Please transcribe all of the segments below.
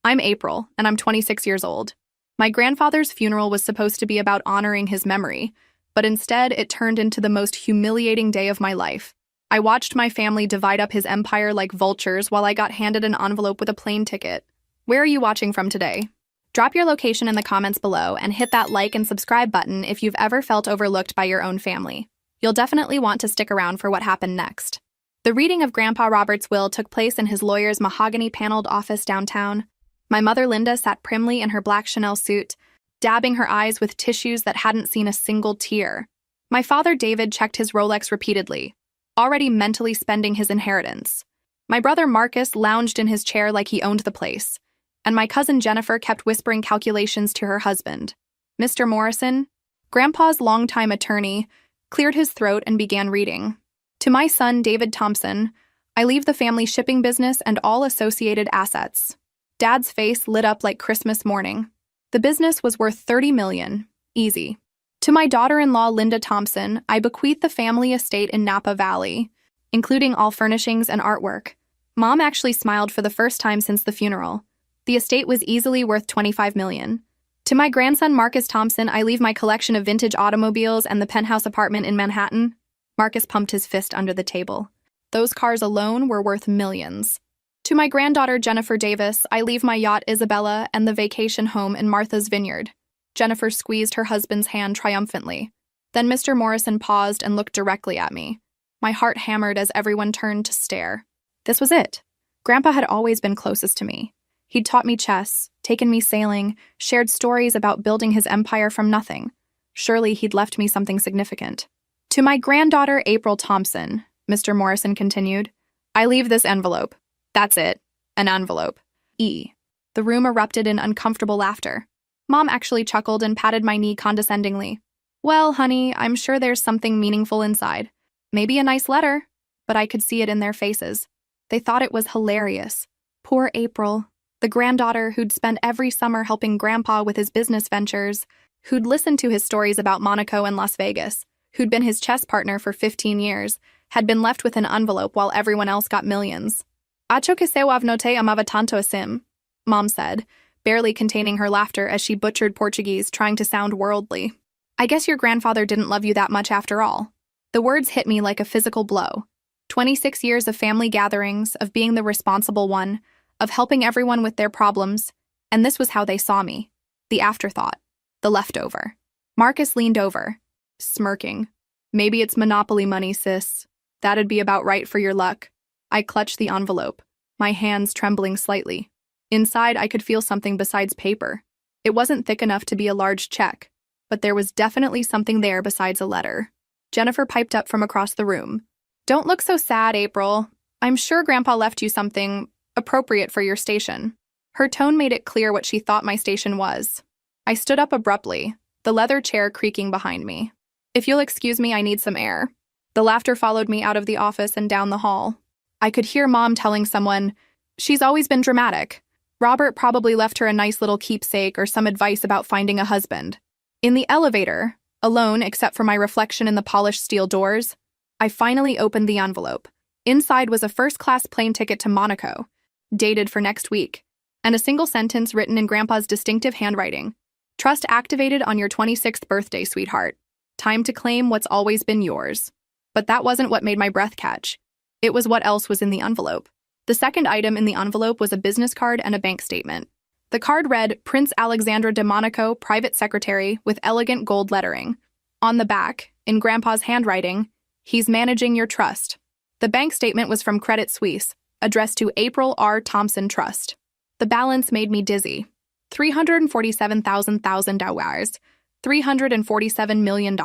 I'm April, and I'm 26 years old. My grandfather's funeral was supposed to be about honoring his memory, but instead it turned into the most humiliating day of my life. I watched my family divide up his empire like vultures while I got handed an envelope with a plane ticket. Where are you watching from today? Drop your location in the comments below and hit that like and subscribe button if you've ever felt overlooked by your own family. You'll definitely want to stick around for what happened next. The reading of Grandpa Robert's will took place in his lawyer's mahogany-paneled office downtown. My mother Linda sat primly in her black Chanel suit, dabbing her eyes with tissues that hadn't seen a single tear. My father David checked his Rolex repeatedly, already mentally spending his inheritance. My brother Marcus lounged in his chair like he owned the place, and my cousin Jennifer kept whispering calculations to her husband. Mr. Morrison, Grandpa's longtime attorney, cleared his throat and began reading. To my son, David Thompson, I leave the family shipping business and all associated assets. Dad's face lit up like Christmas morning. The business was worth $30 million. Easy. To my daughter-in-law, Linda Thompson, I bequeath the family estate in Napa Valley, including all furnishings and artwork. Mom actually smiled for the first time since the funeral. The estate was easily worth $25 million. To my grandson, Marcus Thompson, I leave my collection of vintage automobiles and the penthouse apartment in Manhattan. Marcus pumped his fist under the table. Those cars alone were worth millions. To my granddaughter, Jennifer Davis, I leave my yacht Isabella and the vacation home in Martha's Vineyard. Jennifer squeezed her husband's hand triumphantly. Then Mr. Morrison paused and looked directly at me. My heart hammered as everyone turned to stare. This was it. Grandpa had always been closest to me. He'd taught me chess, taken me sailing, shared stories about building his empire from nothing. Surely he'd left me something significant. To my granddaughter, April Thompson, Mr. Morrison continued, I leave this envelope. That's it. An envelope. E. The room erupted in uncomfortable laughter. Mom actually chuckled and patted my knee condescendingly. Well, honey, I'm sure there's something meaningful inside. Maybe a nice letter. But I could see it in their faces. They thought it was hilarious. Poor April, the granddaughter who'd spent every summer helping Grandpa with his business ventures, who'd listened to his stories about Monaco and Las Vegas, who'd been his chess partner for 15 years, had been left with an envelope while everyone else got millions. Acho que se note amava tanto asim, Mom said, barely containing her laughter as she butchered Portuguese, trying to sound worldly. I guess your grandfather didn't love you that much after all. The words hit me like a physical blow. 26 years of family gatherings, of being the responsible one, of helping everyone with their problems, and this was how they saw me. The afterthought. The leftover. Marcus leaned over, smirking. Maybe it's Monopoly money, sis. That'd be about right for your luck. I clutched the envelope, my hands trembling slightly. Inside, I could feel something besides paper. It wasn't thick enough to be a large check, but there was definitely something there besides a letter. Jennifer piped up from across the room. Don't look so sad, April. I'm sure Grandpa left you something appropriate for your station. Her tone made it clear what she thought my station was. I stood up abruptly, the leather chair creaking behind me. If you'll excuse me, I need some air. The laughter followed me out of the office and down the hall. I could hear Mom telling someone, she's always been dramatic. Robert probably left her a nice little keepsake or some advice about finding a husband. In the elevator, alone except for my reflection in the polished steel doors, I finally opened the envelope. Inside was a first-class plane ticket to Monaco, dated for next week, and a single sentence written in Grandpa's distinctive handwriting. Trust activated on your 26th birthday, sweetheart. Time to claim what's always been yours. But that wasn't what made my breath catch. It was what else was in the envelope. The second item in the envelope was a business card and a bank statement. The card read, Prince Alexandra de Monaco, Private Secretary, with elegant gold lettering. On the back, in Grandpa's handwriting, he's managing your trust. The bank statement was from Credit Suisse, addressed to April R. Thompson Trust. The balance made me dizzy. $347,000 $347 million.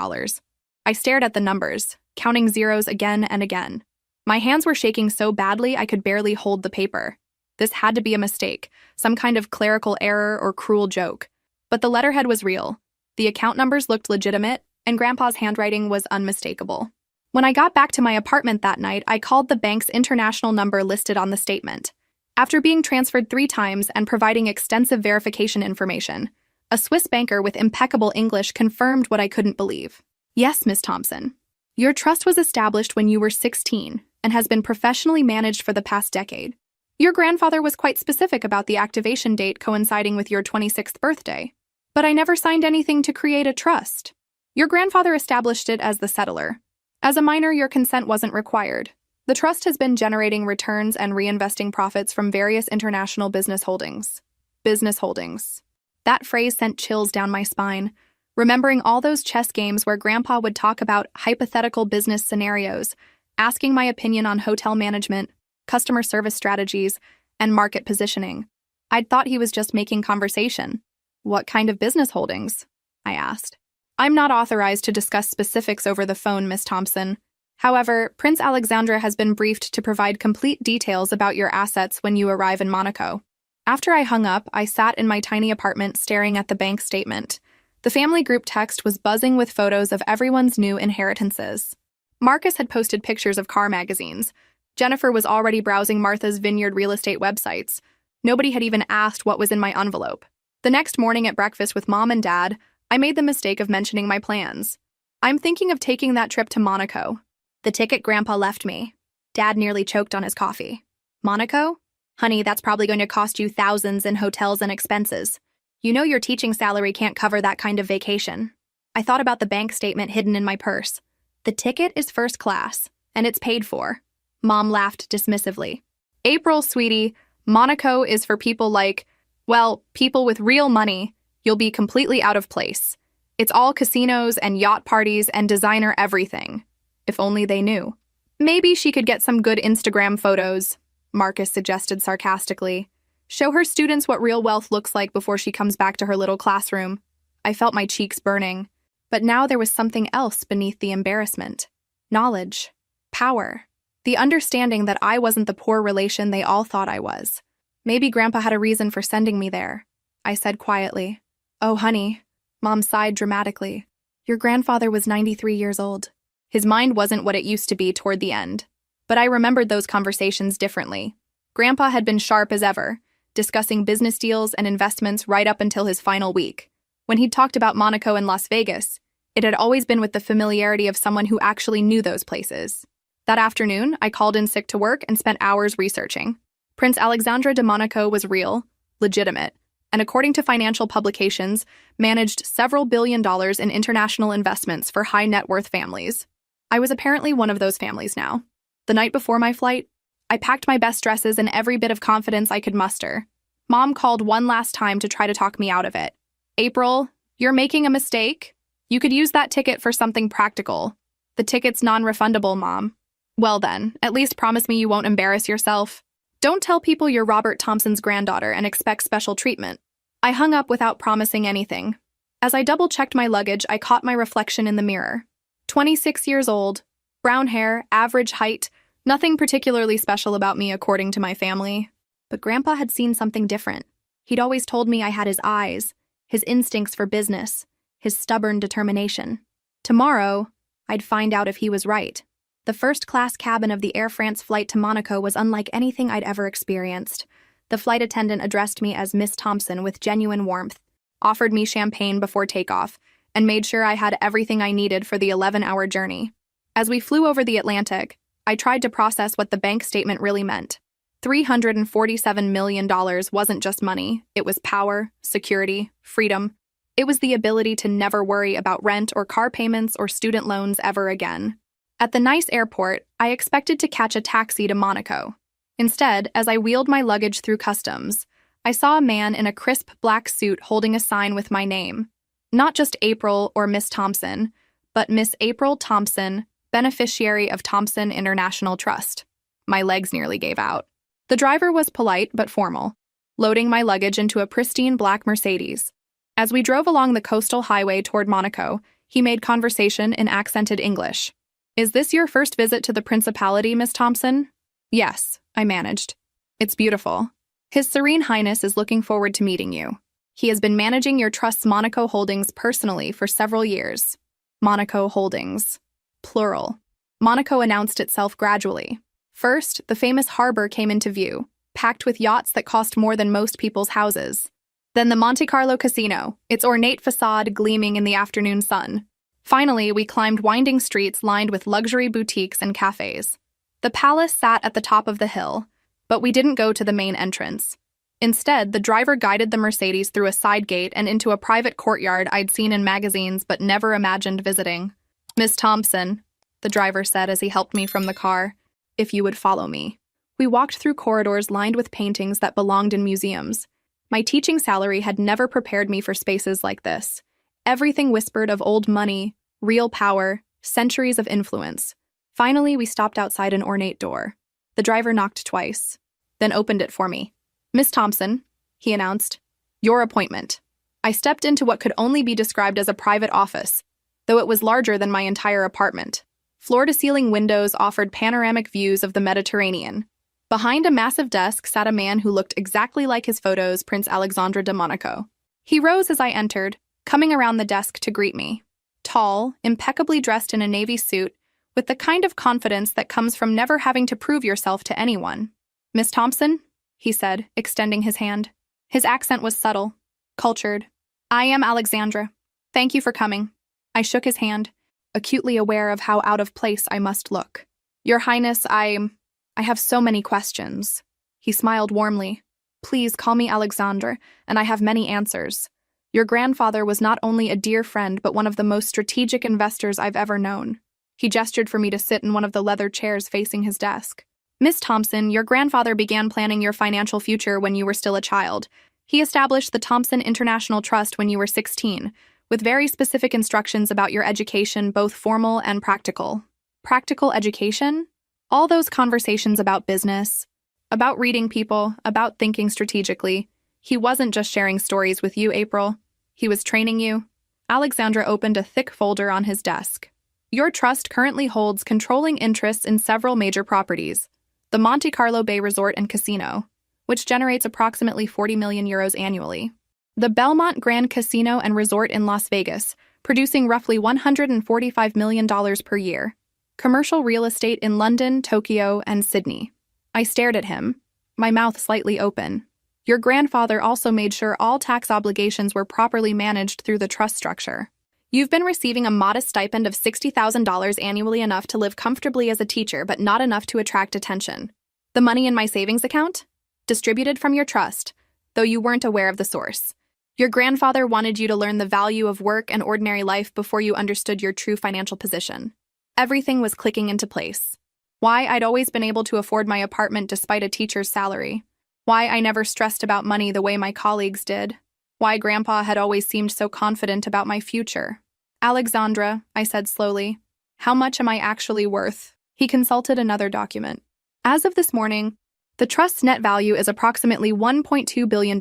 I stared at the numbers, counting zeros again and again. My hands were shaking so badly I could barely hold the paper. This had to be a mistake, some kind of clerical error or cruel joke. But the letterhead was real. The account numbers looked legitimate, and Grandpa's handwriting was unmistakable. When I got back to my apartment that night, I called the bank's international number listed on the statement. After being transferred 3 times and providing extensive verification information, a Swiss banker with impeccable English confirmed what I couldn't believe. Yes, Miss Thompson. Your trust was established when you were 16 and has been professionally managed for the past decade. Your grandfather was quite specific about the activation date coinciding with your 26th birthday. But I never signed anything to create a trust. Your grandfather established it as the settler. As a minor, your consent wasn't required. The trust has been generating returns and reinvesting profits from various international business holdings. Business holdings. That phrase sent chills down my spine, remembering all those chess games where Grandpa would talk about hypothetical business scenarios, asking my opinion on hotel management, customer service strategies, and market positioning. I'd thought he was just making conversation. What kind of business holdings? I asked. I'm not authorized to discuss specifics over the phone, Miss Thompson. However, Prince Alexandra has been briefed to provide complete details about your assets when you arrive in Monaco. After I hung up, I sat in my tiny apartment staring at the bank statement. The family group text was buzzing with photos of everyone's new inheritances. Marcus had posted pictures of car magazines. Jennifer was already browsing Martha's Vineyard real estate websites. Nobody had even asked what was in my envelope. The next morning at breakfast with Mom and Dad, I made the mistake of mentioning my plans. I'm thinking of taking that trip to Monaco. The ticket Grandpa left me. Dad nearly choked on his coffee. Monaco? Honey, that's probably going to cost you thousands in hotels and expenses. You know your teaching salary can't cover that kind of vacation. I thought about the bank statement hidden in my purse. The ticket is first class, and it's paid for. Mom laughed dismissively. April, sweetie, Monaco is for people like, well, people with real money. You'll be completely out of place. It's all casinos and yacht parties and designer everything. If only they knew. Maybe she could get some good Instagram photos, Marcus suggested sarcastically. Show her students what real wealth looks like before she comes back to her little classroom. I felt my cheeks burning. But now there was something else beneath the embarrassment. Knowledge. Power. The understanding that I wasn't the poor relation they all thought I was. Maybe Grandpa had a reason for sending me there, I said quietly. Oh, honey. Mom sighed dramatically. Your grandfather was 93 years old. His mind wasn't what it used to be toward the end. But I remembered those conversations differently. Grandpa had been sharp as ever, discussing business deals and investments right up until his final week. When he'd talked about Monaco and Las Vegas, it had always been with the familiarity of someone who actually knew those places. That afternoon, I called in sick to work and spent hours researching. Prince Alexandre de Monaco was real, legitimate, and according to financial publications, managed several $billion in international investments for high-net-worth families. I was apparently one of those families now. The night before my flight, I packed my best dresses and every bit of confidence I could muster. Mom called one last time to try to talk me out of it. April, you're making a mistake. You could use that ticket for something practical. The ticket's non-refundable, Mom. Well then, at least promise me you won't embarrass yourself. Don't tell people you're Robert Thompson's granddaughter and expect special treatment. I hung up without promising anything. As I double-checked my luggage, I caught my reflection in the mirror. 26 years old, brown hair, average height, nothing particularly special about me according to my family. But Grandpa had seen something different. He'd always told me I had his eyes, his instincts for business, his stubborn determination. Tomorrow, I'd find out if he was right. The first-class cabin of the Air France flight to Monaco was unlike anything I'd ever experienced. The flight attendant addressed me as Miss Thompson with genuine warmth, offered me champagne before takeoff, and made sure I had everything I needed for the 11-hour journey. As we flew over the Atlantic, I tried to process what the bank statement really meant. $347 million wasn't just money, it was power, security, freedom. It was the ability to never worry about rent or car payments or student loans ever again. At the nice airport, I expected to catch a taxi to Monaco. Instead, as I wheeled my luggage through customs, I saw a man in a crisp black suit holding a sign with my name. Not just April or Miss Thompson, but Miss April Thompson, beneficiary of Thompson International Trust. My legs nearly gave out. The driver was polite but formal, loading my luggage into a pristine black Mercedes. As we drove along the coastal highway toward Monaco, he made conversation in accented English. Is this your first visit to the Principality, Miss Thompson? Yes, I managed. It's beautiful. His Serene Highness is looking forward to meeting you. He has been managing your trust's Monaco holdings personally for several years. Monaco Holdings. Plural. Monaco announced itself gradually. First, the famous harbor came into view, packed with yachts that cost more than most people's houses. Then the Monte Carlo Casino, its ornate facade gleaming in the afternoon sun. Finally, we climbed winding streets lined with luxury boutiques and cafes. The palace sat at the top of the hill, But we didn't go to the main entrance. Instead, the driver guided the Mercedes through a side gate and into a private courtyard I'd seen in magazines but never imagined visiting. "Miss Thompson," the driver said as he helped me from the car, "if you would follow me." We walked through corridors lined with paintings that belonged in museums. My teaching salary had never prepared me for spaces like this. Everything whispered of old money, real power, centuries of influence. Finally, we stopped outside an ornate door. The driver knocked twice, then opened it for me. "Miss Thompson," he announced, "your appointment." I stepped into what could only be described as a private office, though it was larger than my entire apartment. Floor-to-ceiling windows offered panoramic views of the Mediterranean. Behind a massive desk sat a man who looked exactly like his photos, Prince Alexandre de Monaco. He rose as I entered, coming around the desk to greet me. Tall, impeccably dressed in a navy suit, with the kind of confidence that comes from never having to prove yourself to anyone. "Miss Thompson?" he said, extending his hand. His accent was subtle, cultured. "I am Alexandra. Thank you for coming." I shook his hand, acutely aware of how out of place I must look. "Your Highness, I have so many questions." He smiled warmly. "Please call me Alexandre, and I have many answers. Your grandfather was not only a dear friend, but one of the most strategic investors I've ever known." He gestured for me to sit in one of the leather chairs facing his desk. "Miss Thompson, your grandfather began planning your financial future when you were still a child. He established the Thompson International Trust when you were 16, with very specific instructions about your education, both formal and practical." Practical education? All those conversations about business, about reading people, about thinking strategically. He wasn't just sharing stories with you, April. He was training you. Alexandra opened a thick folder on his desk. "Your trust currently holds controlling interests in several major properties. The Monte Carlo Bay Resort and Casino, which generates approximately 40 million euros annually. The Belmont Grand Casino and Resort in Las Vegas, producing roughly $145 million per year. Commercial real estate in London, Tokyo, and Sydney." I stared at him, my mouth slightly open. "Your grandfather also made sure all tax obligations were properly managed through the trust structure. You've been receiving a modest stipend of $60,000 annually, enough to live comfortably as a teacher, but not enough to attract attention. The money in my savings account? Distributed from your trust, though you weren't aware of the source. Your grandfather wanted you to learn the value of work and ordinary life before you understood your true financial position." Everything was clicking into place. Why I'd always been able to afford my apartment despite a teacher's salary. Why I never stressed about money the way my colleagues did. Why Grandpa had always seemed so confident about my future. "Alexandra," I said slowly, "how much am I actually worth?" He consulted another document. "As of this morning, the trust's net value is approximately $1.2 billion.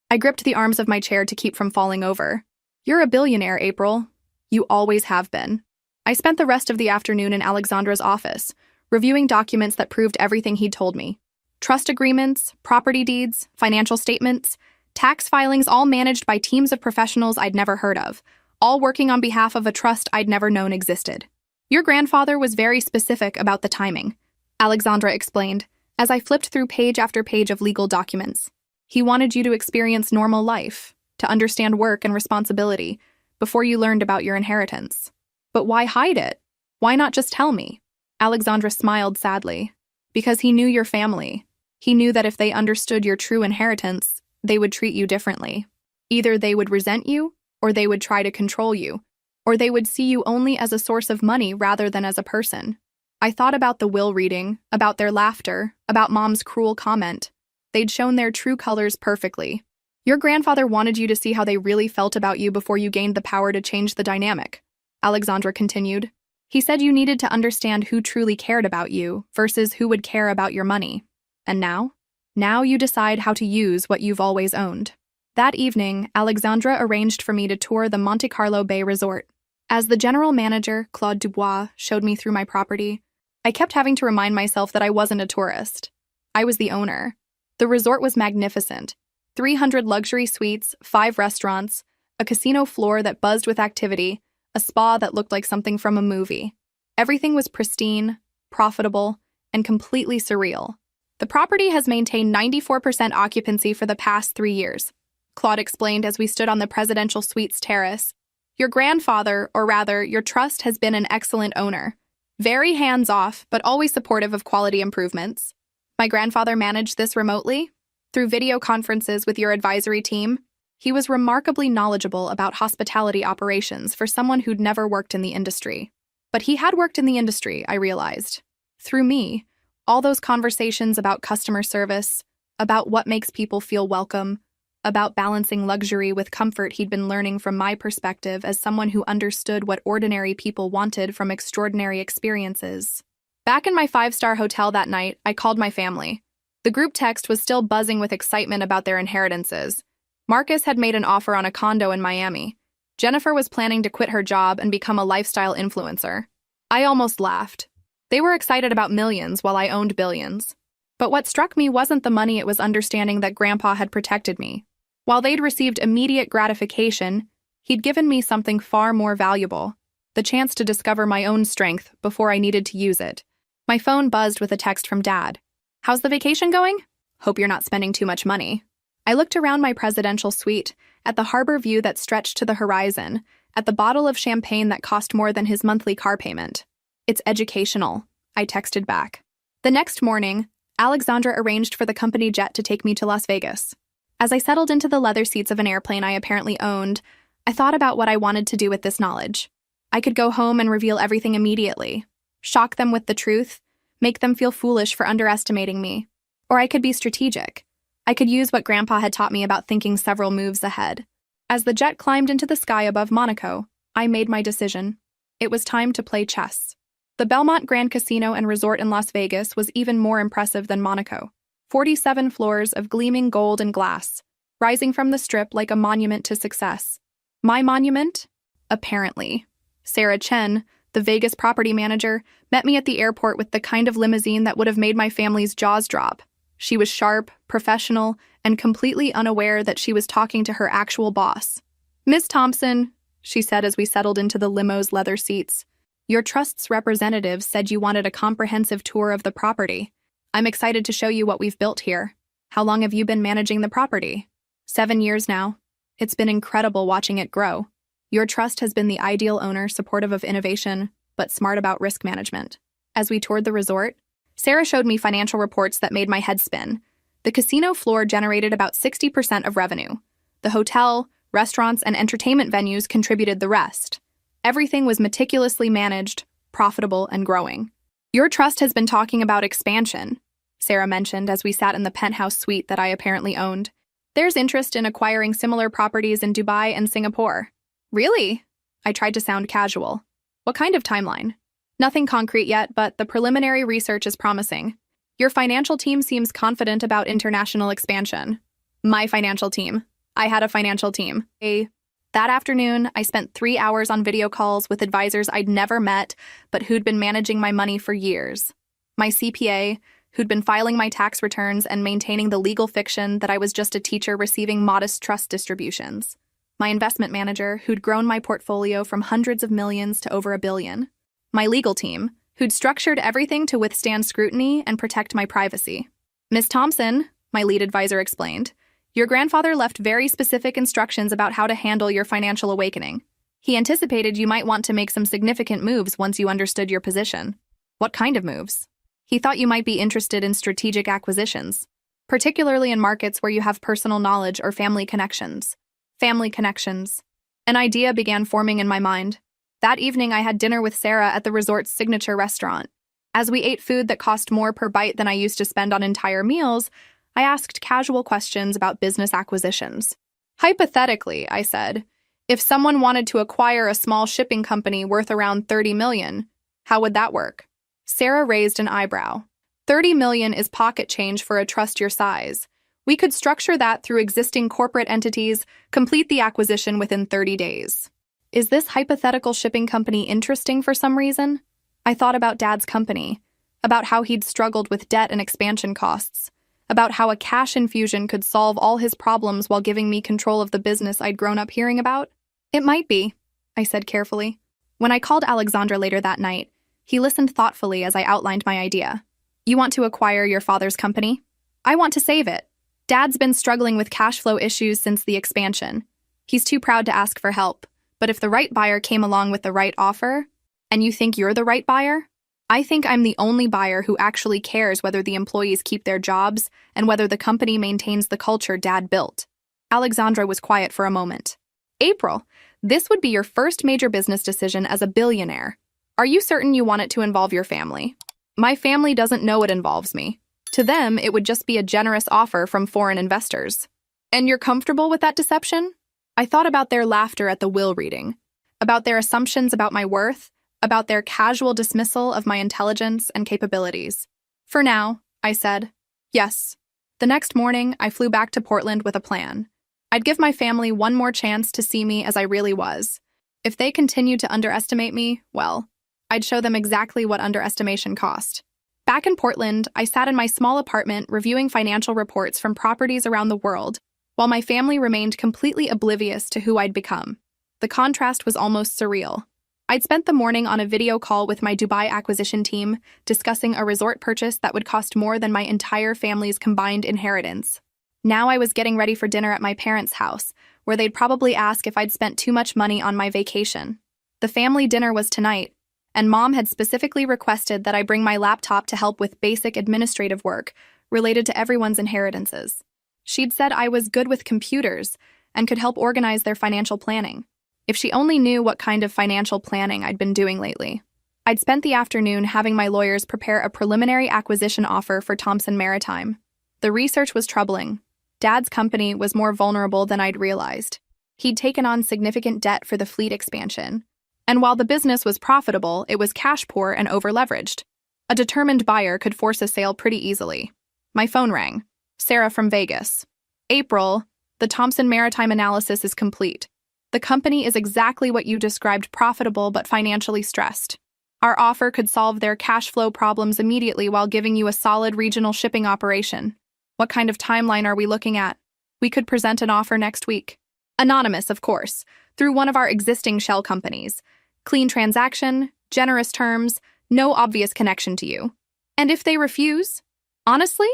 I gripped the arms of my chair to keep from falling over. "You're a billionaire, April. You always have been." I spent the rest of the afternoon in Alexandra's office, reviewing documents that proved everything he'd told me. Trust agreements, property deeds, financial statements, tax filings, all managed by teams of professionals I'd never heard of, all working on behalf of a trust I'd never known existed. "Your grandfather was very specific about the timing," Alexandra explained, as I flipped through page after page of legal documents. "He wanted you to experience normal life, to understand work and responsibility, before you learned about your inheritance. But why hide it? Why not just tell me?" Alexandra smiled sadly. "Because he knew your family. He knew that if they understood your true inheritance, they would treat you differently. Either they would resent you, or they would try to control you, or they would see you only as a source of money rather than as a person." I thought about the will reading, about their laughter, about Mom's cruel comment. They'd shown their true colors perfectly. "Your grandfather wanted you to see how they really felt about you before you gained the power to change the dynamic," Alexandra continued. "He said you needed to understand who truly cared about you versus who would care about your money. And now? Now you decide how to use what you've always owned." That evening, Alexandra arranged for me to tour the Monte Carlo Bay Resort. As the general manager, Claude Dubois, showed me through my property, I kept having to remind myself that I wasn't a tourist. I was the owner. The resort was magnificent. 300 luxury suites, 5 restaurants, a casino floor that buzzed with activity, a spa that looked like something from a movie. Everything was pristine, profitable, and completely surreal. "The property has maintained 94% occupancy for the past 3 years," Claude explained as we stood on the presidential suite's terrace. "Your grandfather, or rather, your trust, has been an excellent owner. Very hands-off, but always supportive of quality improvements. My grandfather managed this remotely, through video conferences with your advisory team. He was remarkably knowledgeable about hospitality operations for someone who'd never worked in the industry. But he had worked in the industry, I realized. Through me, all those conversations about customer service, about what makes people feel welcome, about balancing luxury with comfort he'd been learning from my perspective as someone who understood what ordinary people wanted from extraordinary experiences. Back in my 5-star hotel that night, I called my family. The group text was still buzzing with excitement about their inheritances. Marcus had made an offer on a condo in Miami. Jennifer was planning to quit her job and become a lifestyle influencer. I almost laughed. They were excited about millions while I owned billions. But what struck me wasn't the money, it was understanding that Grandpa had protected me. While they'd received immediate gratification, he'd given me something far more valuable, the chance to discover my own strength before I needed to use it. My phone buzzed with a text from Dad. "How's the vacation going? Hope you're not spending too much money." I looked around my presidential suite, at the harbor view that stretched to the horizon, at the bottle of champagne that cost more than his monthly car payment. "It's educational," I texted back. The next morning, Alexandra arranged for the company jet to take me to Las Vegas. As I settled into the leather seats of an airplane I apparently owned, I thought about what I wanted to do with this knowledge. I could go home and reveal everything immediately, shock them with the truth, make them feel foolish for underestimating me. Or I could be strategic. I could use what Grandpa had taught me about thinking several moves ahead. As the jet climbed into the sky above Monaco, I made my decision. It was time to play chess. The Belmont Grand Casino and Resort in Las Vegas was even more impressive than Monaco. 47 floors of gleaming gold and glass, rising from the strip like a monument to success. My monument? Apparently. Sarah Chen, the Vegas property manager, met me at the airport with the kind of limousine that would have made my family's jaws drop. She was sharp, professional, and completely unaware that she was talking to her actual boss. "Miss Thompson," she said as we settled into the limo's leather seats, "your trust's representative said you wanted a comprehensive tour of the property. I'm excited to show you what we've built here. How long have you been managing the property?" 7 years now. It's been incredible watching it grow. Your trust has been the ideal owner, supportive of innovation, but smart about risk management. As we toured the resort, Sarah showed me financial reports that made my head spin. The casino floor generated about 60% of revenue. The hotel, restaurants, and entertainment venues contributed the rest. Everything was meticulously managed, profitable, and growing. "Your trust has been talking about expansion," Sarah mentioned as we sat in the penthouse suite that I apparently owned. "There's interest in acquiring similar properties in Dubai and Singapore." "Really?" I tried to sound casual. "What kind of timeline?" "Nothing concrete yet, but the preliminary research is promising. Your financial team seems confident about international expansion." My financial team. I had a financial team. That afternoon, I spent 3 hours on video calls with advisors I'd never met, but who'd been managing my money for years. My CPA, who'd been filing my tax returns and maintaining the legal fiction that I was just a teacher receiving modest trust distributions. My investment manager, who'd grown my portfolio from hundreds of millions to over $1 billion. My legal team, who'd structured everything to withstand scrutiny and protect my privacy. "Miss Thompson," my lead advisor explained, "your grandfather left very specific instructions about how to handle your financial awakening. He anticipated you might want to make some significant moves once you understood your position." "What kind of moves?" "He thought you might be interested in strategic acquisitions, particularly in markets where you have personal knowledge or family connections." Family connections. An idea began forming in my mind. That evening, I had dinner with Sarah at the resort's signature restaurant. As we ate food that cost more per bite than I used to spend on entire meals, I asked casual questions about business acquisitions. "Hypothetically," I said, "if someone wanted to acquire a small shipping company worth around $30 million, how would that work?" Sarah raised an eyebrow. $30 million is pocket change for a trust your size. We could structure that through existing corporate entities, complete the acquisition within 30 days. Is this hypothetical shipping company interesting for some reason? I thought about Dad's company, about how he'd struggled with debt and expansion costs, about how a cash infusion could solve all his problems while giving me control of the business I'd grown up hearing about. "It might be," I said carefully. When I called Alexandra later that night, he listened thoughtfully as I outlined my idea. "You want to acquire your father's company? I want to save it. Dad's been struggling with cash flow issues since the expansion. He's too proud to ask for help, but if the right buyer came along with the right offer, and you think you're the right buyer?" I think I'm the only buyer who actually cares whether the employees keep their jobs and whether the company maintains the culture Dad built. Alexandra was quiet for a moment. April, this would be your first major business decision as a billionaire. Are you certain you want it to involve your family? My family doesn't know it involves me. To them, it would just be a generous offer from foreign investors. And you're comfortable with that deception? I thought about their laughter at the will reading, about their assumptions about my worth, about their casual dismissal of my intelligence and capabilities. For now, I said, yes. The next morning, I flew back to Portland with a plan. I'd give my family one more chance to see me as I really was. If they continued to underestimate me, well, I'd show them exactly what underestimation cost. Back in Portland, I sat in my small apartment reviewing financial reports from properties around the world, while my family remained completely oblivious to who I'd become. The contrast was almost surreal. I'd spent the morning on a video call with my Dubai acquisition team, discussing a resort purchase that would cost more than my entire family's combined inheritance. Now I was getting ready for dinner at my parents' house, where they'd probably ask if I'd spent too much money on my vacation. The family dinner was tonight, and Mom had specifically requested that I bring my laptop to help with basic administrative work related to everyone's inheritances. She'd said I was good with computers and could help organize their financial planning. If she only knew what kind of financial planning I'd been doing lately. I'd spent the afternoon having my lawyers prepare a preliminary acquisition offer for Thompson Maritime. The research was troubling. Dad's company was more vulnerable than I'd realized. He'd taken on significant debt for the fleet expansion. And while the business was profitable, it was cash poor and over-leveraged. A determined buyer could force a sale pretty easily. My phone rang. Sarah from Vegas. April, the Thompson Maritime analysis is complete. The company is exactly what you described, profitable but financially stressed. Our offer could solve their cash flow problems immediately while giving you a solid regional shipping operation. What kind of timeline are we looking at? We could present an offer next week. Anonymous, of course, through one of our existing shell companies. Clean transaction, generous terms, no obvious connection to you. And if they refuse? Honestly,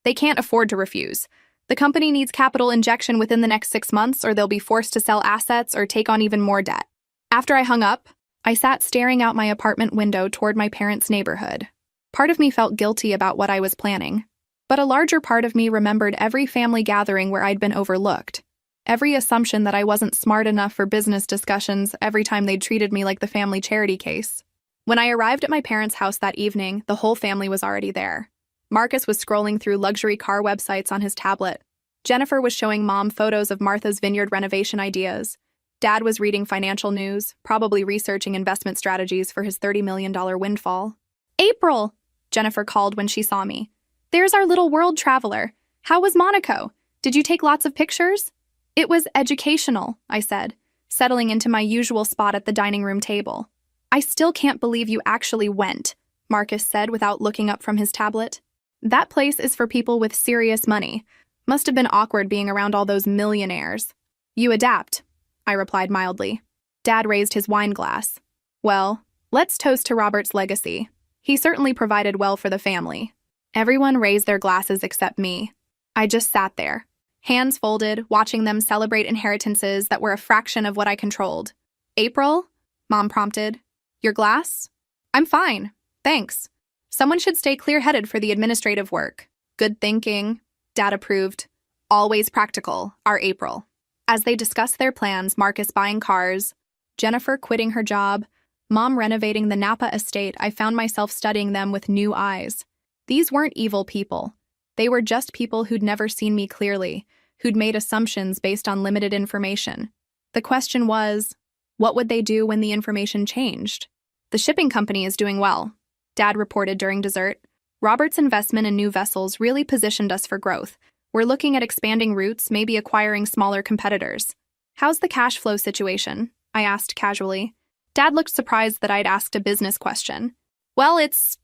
they can't afford to refuse. The company needs capital injection within the next 6 months, or they'll be forced to sell assets or take on even more debt. After I hung up, I sat staring out my apartment window toward my parents' neighborhood. Part of me felt guilty about what I was planning, but a larger part of me remembered every family gathering where I'd been overlooked. Every assumption that I wasn't smart enough for business discussions every time they'd treated me like the family charity case. When I arrived at my parents' house that evening, the whole family was already there. Marcus was scrolling through luxury car websites on his tablet. Jennifer was showing Mom photos of Martha's Vineyard renovation ideas. Dad was reading financial news, probably researching investment strategies for his $30 million windfall. April, Jennifer called when she saw me. There's our little world traveler. How was Monaco? Did you take lots of pictures? It was educational, I said, settling into my usual spot at the dining room table. I still can't believe you actually went, Marcus said without looking up from his tablet. That place is for people with serious money. Must have been awkward being around all those millionaires. You adapt, I replied mildly. Dad raised his wine glass. Well, let's toast to Robert's legacy. He certainly provided well for the family. Everyone raised their glasses except me. I just sat there, hands folded, watching them celebrate inheritances that were a fraction of what I controlled. April? Mom prompted. Your glass? I'm fine, thanks. Someone should stay clear-headed for the administrative work. Good thinking. Dad approved. Always practical, our April. As they discussed their plans, Marcus buying cars, Jennifer quitting her job, Mom renovating the Napa estate, I found myself studying them with new eyes. These weren't evil people. They were just people who'd never seen me clearly, who'd made assumptions based on limited information. The question was, what would they do when the information changed? The shipping company is doing well, Dad reported during dessert. Robert's investment in new vessels really positioned us for growth. We're looking at expanding routes, maybe acquiring smaller competitors. How's the cash flow situation? I asked casually. Dad looked surprised that I'd asked a business question. Well, it's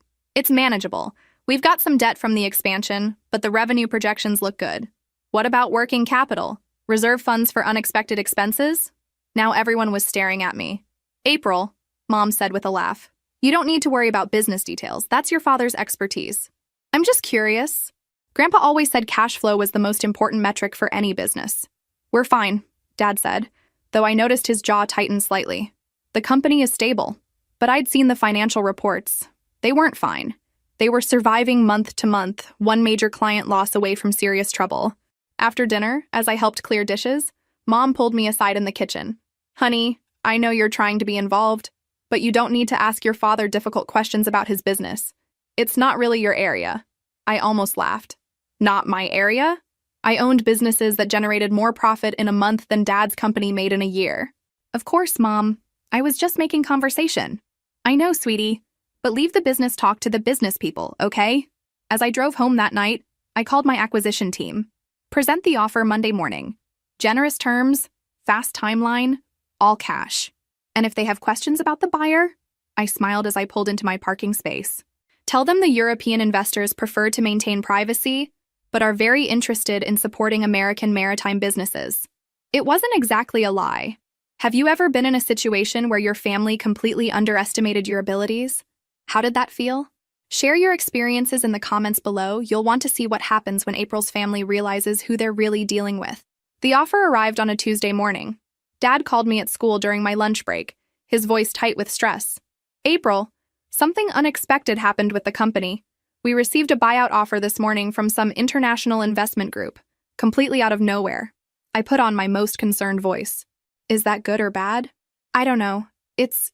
manageable. We've got some debt from the expansion, but the revenue projections look good. What about working capital? Reserve funds for unexpected expenses? Now everyone was staring at me. April, Mom said with a laugh. You don't need to worry about business details. That's your father's expertise. I'm just curious. Grandpa always said cash flow was the most important metric for any business. We're fine, Dad said, though I noticed his jaw tighten slightly. The company is stable, but I'd seen the financial reports. They weren't fine. They were surviving month to month, one major client loss away from serious trouble. After dinner, as I helped clear dishes, Mom pulled me aside in the kitchen. "Honey, I know you're trying to be involved, but you don't need to ask your father difficult questions about his business. It's not really your area." I almost laughed. Not my area? I owned businesses that generated more profit in a month than Dad's company made in a year. "Of course, Mom. I was just making conversation." "I know, sweetie, but leave the business talk to the business people, okay?" As I drove home that night, I called my acquisition team. "Present the offer Monday morning. Generous terms, fast timeline, all cash. And if they have questions about the buyer," I smiled as I pulled into my parking space, "tell them the European investors prefer to maintain privacy, but are very interested in supporting American maritime businesses." It wasn't exactly a lie. Have you ever been in a situation where your family completely underestimated your abilities? How did that feel? Share your experiences in the comments below. You'll want to see what happens when April's family realizes who they're really dealing with. The offer arrived on a Tuesday morning. Dad called me at school during my lunch break, his voice tight with stress. "April, something unexpected happened with the company. We received a buyout offer this morning from some international investment group, completely out of nowhere." I put on my most concerned voice. "Is that good or bad?" "I don't know. It's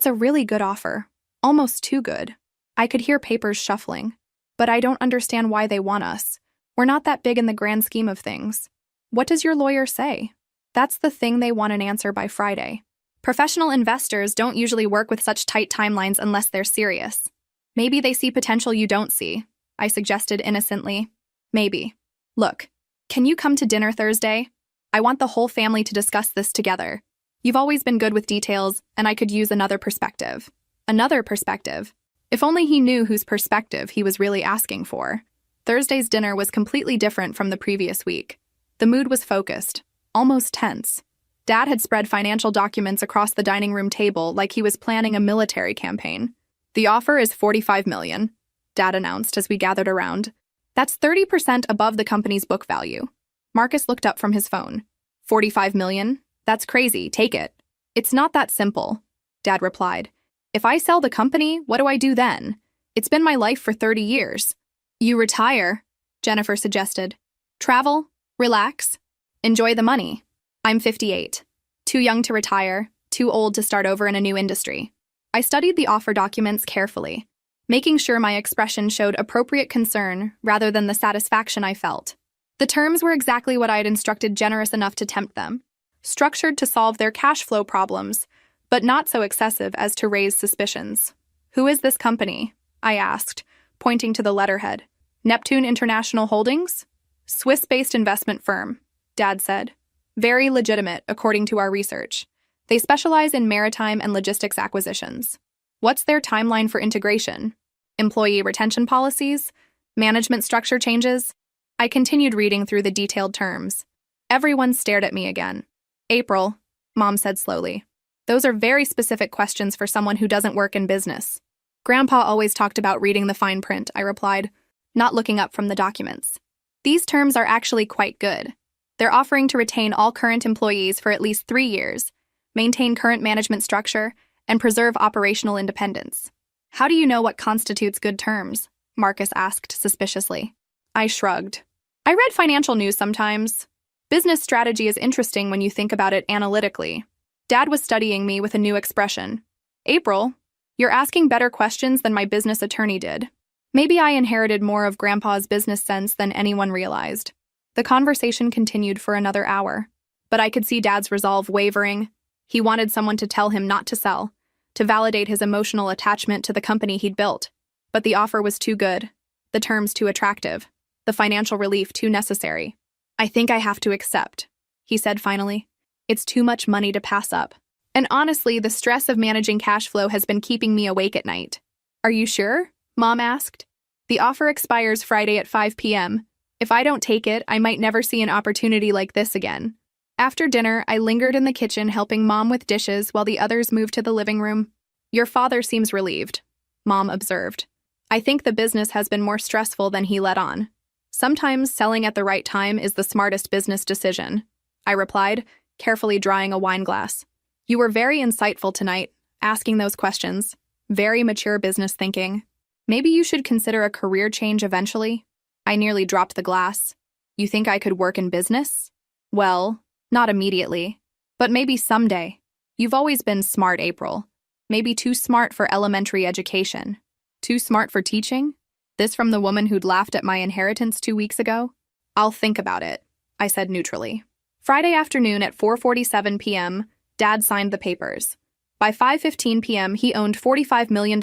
a really good offer. Almost too good." I could hear papers shuffling. "But I don't understand why they want us. We're not that big in the grand scheme of things." "What does your lawyer say?" "That's the thing, they want an answer by Friday. Professional investors don't usually work with such tight timelines unless they're serious." "Maybe they see potential you don't see," I suggested innocently. "Maybe. Look, can you come to dinner Thursday? I want the whole family to discuss this together. You've always been good with details, and I could use another perspective." Another perspective? If only he knew whose perspective he was really asking for. Thursday's dinner was completely different from the previous week. The mood was focused, almost tense. Dad had spread financial documents across the dining room table like he was planning a military campaign. "The offer is $45 million, Dad announced as we gathered around. "That's 30% above the company's book value." Marcus looked up from his phone. $45 million? That's crazy, take it." "It's not that simple," Dad replied. "If I sell the company, what do I do then? It's been my life for 30 years. "You retire," Jennifer suggested. "Travel, relax, enjoy the money." "I'm 58. Too young to retire, too old to start over in a new industry." I studied the offer documents carefully, making sure my expression showed appropriate concern rather than the satisfaction I felt. The terms were exactly what I had instructed, generous enough to tempt them, structured to solve their cash flow problems, but not so excessive as to raise suspicions. "Who is this company?" I asked, pointing to the letterhead. "Neptune International Holdings?" "Swiss-based investment firm," Dad said. "Very legitimate, according to our research. They specialize in maritime and logistics acquisitions." "What's their timeline for integration? Employee retention policies? Management structure changes?" I continued reading through the detailed terms. Everyone stared at me again. "April," Mom said slowly, "those are very specific questions for someone who doesn't work in business." "Grandpa always talked about reading the fine print," I replied, not looking up from the documents. "These terms are actually quite good. They're offering to retain all current employees for at least 3 years, maintain current management structure, and preserve operational independence." "How do you know what constitutes good terms?" Marcus asked suspiciously. I shrugged. "I read financial news sometimes. Business strategy is interesting when you think about it analytically." Dad was studying me with a new expression. "April, you're asking better questions than my business attorney did." Maybe I inherited more of Grandpa's business sense than anyone realized. The conversation continued for another hour, but I could see Dad's resolve wavering. He wanted someone to tell him not to sell, to validate his emotional attachment to the company he'd built. But the offer was too good, the terms too attractive, the financial relief too necessary. "I think I have to accept," he said finally. "It's too much money to pass up. And honestly, the stress of managing cash flow has been keeping me awake at night." "Are you sure?" Mom asked. "The offer expires Friday at 5 p.m. If I don't take it, I might never see an opportunity like this again." After dinner, I lingered in the kitchen helping Mom with dishes while the others moved to the living room. "Your father seems relieved," Mom observed. "I think the business has been more stressful than he let on." "Sometimes selling at the right time is the smartest business decision," I replied, carefully drying a wine glass. "You were very insightful tonight, asking those questions. Very mature business thinking." Maybe you should consider a career change eventually. I nearly dropped the glass. You think I could work in business? Well, not immediately. But maybe someday. You've always been smart, April. Maybe too smart for elementary education. Too smart for teaching? This from the woman who'd laughed at my inheritance 2 weeks ago? I'll think about it, I said neutrally. Friday afternoon at 4:47 p.m., Dad signed the papers. By 5:15 p.m., he owned $45 million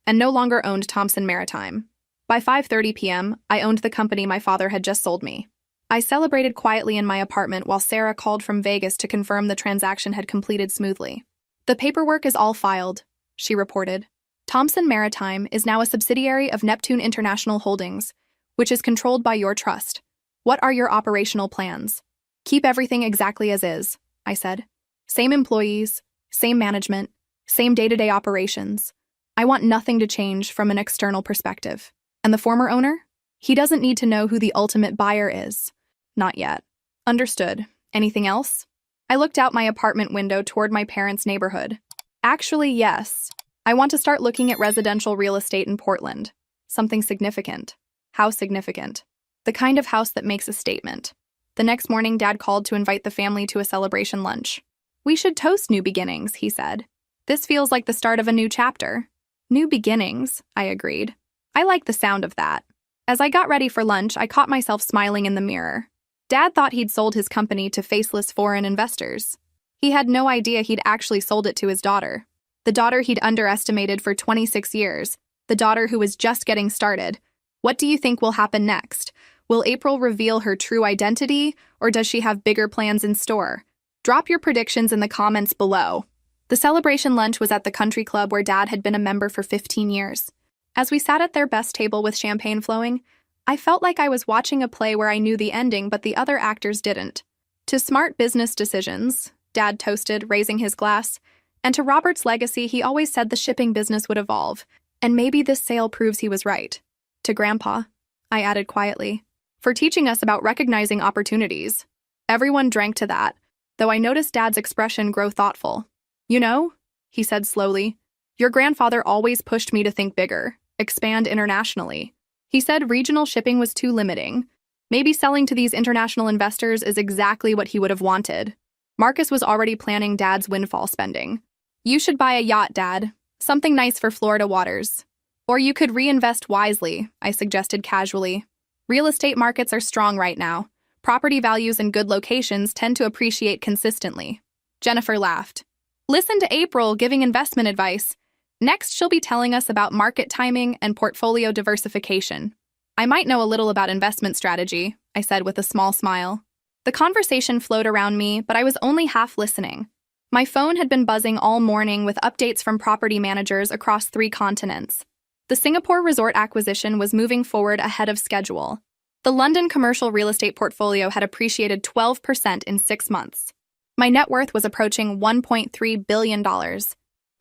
and no longer owned Thompson Maritime. By 5:30 p.m., I owned the company my father had just sold me. I celebrated quietly in my apartment while Sarah called from Vegas to confirm the transaction had completed smoothly. The paperwork is all filed, she reported. Thompson Maritime is now a subsidiary of Neptune International Holdings, which is controlled by your trust. What are your operational plans? Keep everything exactly as is, I said. Same employees, same management, same day-to-day operations. I want nothing to change from an external perspective. And the former owner? He doesn't need to know who the ultimate buyer is. Not yet. Understood. Anything else? I looked out my apartment window toward my parents' neighborhood. Actually, yes. I want to start looking at residential real estate in Portland. Something significant. How significant? The kind of house that makes a statement. The next morning, Dad called to invite the family to a celebration lunch. We should toast new beginnings, he said. This feels like the start of a new chapter. New beginnings, I agreed. I like the sound of that. As I got ready for lunch, I caught myself smiling in the mirror. Dad thought he'd sold his company to faceless foreign investors. He had no idea he'd actually sold it to his daughter. The daughter he'd underestimated for 26 years. The daughter who was just getting started. What do you think will happen next? Will April reveal her true identity, or does she have bigger plans in store? Drop your predictions in the comments below. The celebration lunch was at the country club where Dad had been a member for 15 years. As we sat at their best table with champagne flowing, I felt like I was watching a play where I knew the ending but the other actors didn't. To smart business decisions, Dad toasted, raising his glass, and to Robert's legacy, he always said the shipping business would evolve, and maybe this sale proves he was right. To Grandpa, I added quietly, for teaching us about recognizing opportunities. Everyone drank to that, though I noticed Dad's expression grow thoughtful. You know, he said slowly, your grandfather always pushed me to think bigger, expand internationally. He said regional shipping was too limiting. Maybe selling to these international investors is exactly what he would have wanted. Marcus was already planning Dad's windfall spending. You should buy a yacht, Dad. Something nice for Florida waters. Or you could reinvest wisely, I suggested casually. Real estate markets are strong right now. Property values in good locations tend to appreciate consistently. Jennifer laughed. Listen to April giving investment advice. Next, she'll be telling us about market timing and portfolio diversification. I might know a little about investment strategy, I said with a small smile. The conversation flowed around me, but I was only half listening. My phone had been buzzing all morning with updates from property managers across 3 continents. The Singapore resort acquisition was moving forward ahead of schedule. The London commercial real estate portfolio had appreciated 12% in 6 months. My net worth was approaching $1.3 billion.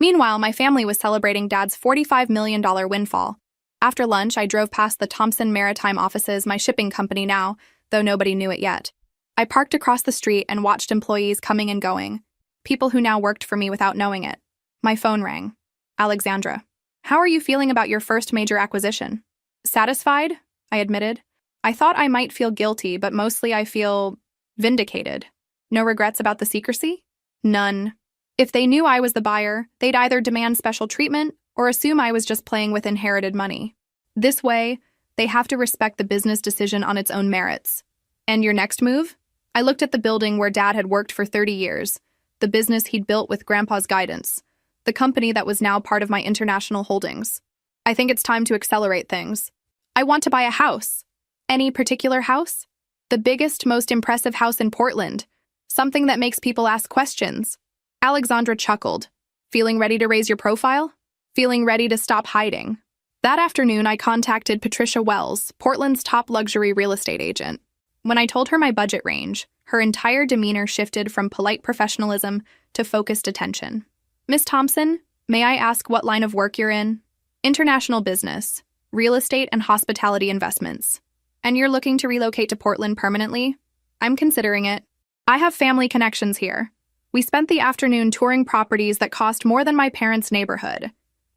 Meanwhile, my family was celebrating Dad's $45 million windfall. After lunch, I drove past the Thompson Maritime offices, my shipping company now, though nobody knew it yet. I parked across the street and watched employees coming and going, people who now worked for me without knowing it. My phone rang. Alexandra. How are you feeling about your first major acquisition? Satisfied, I admitted. I thought I might feel guilty, but mostly I feel vindicated. No regrets about the secrecy? None. If they knew I was the buyer, they'd either demand special treatment or assume I was just playing with inherited money. This way, they have to respect the business decision on its own merits. And your next move? I looked at the building where Dad had worked for 30 years, the business he'd built with Grandpa's guidance, the company that was now part of my international holdings. I think it's time to accelerate things. I want to buy a house. Any particular house? The biggest, most impressive house in Portland. Something that makes people ask questions. Alexandra chuckled. Feeling ready to raise your profile? Feeling ready to stop hiding. That afternoon, I contacted Patricia Wells, Portland's top luxury real estate agent. When I told her my budget range, her entire demeanor shifted from polite professionalism to focused attention. Miss Thompson, may I ask what line of work you're in? International business, real estate and hospitality investments. And you're looking to relocate to Portland permanently? I'm considering it. I have family connections here. We spent the afternoon touring properties that cost more than my parents' neighborhood.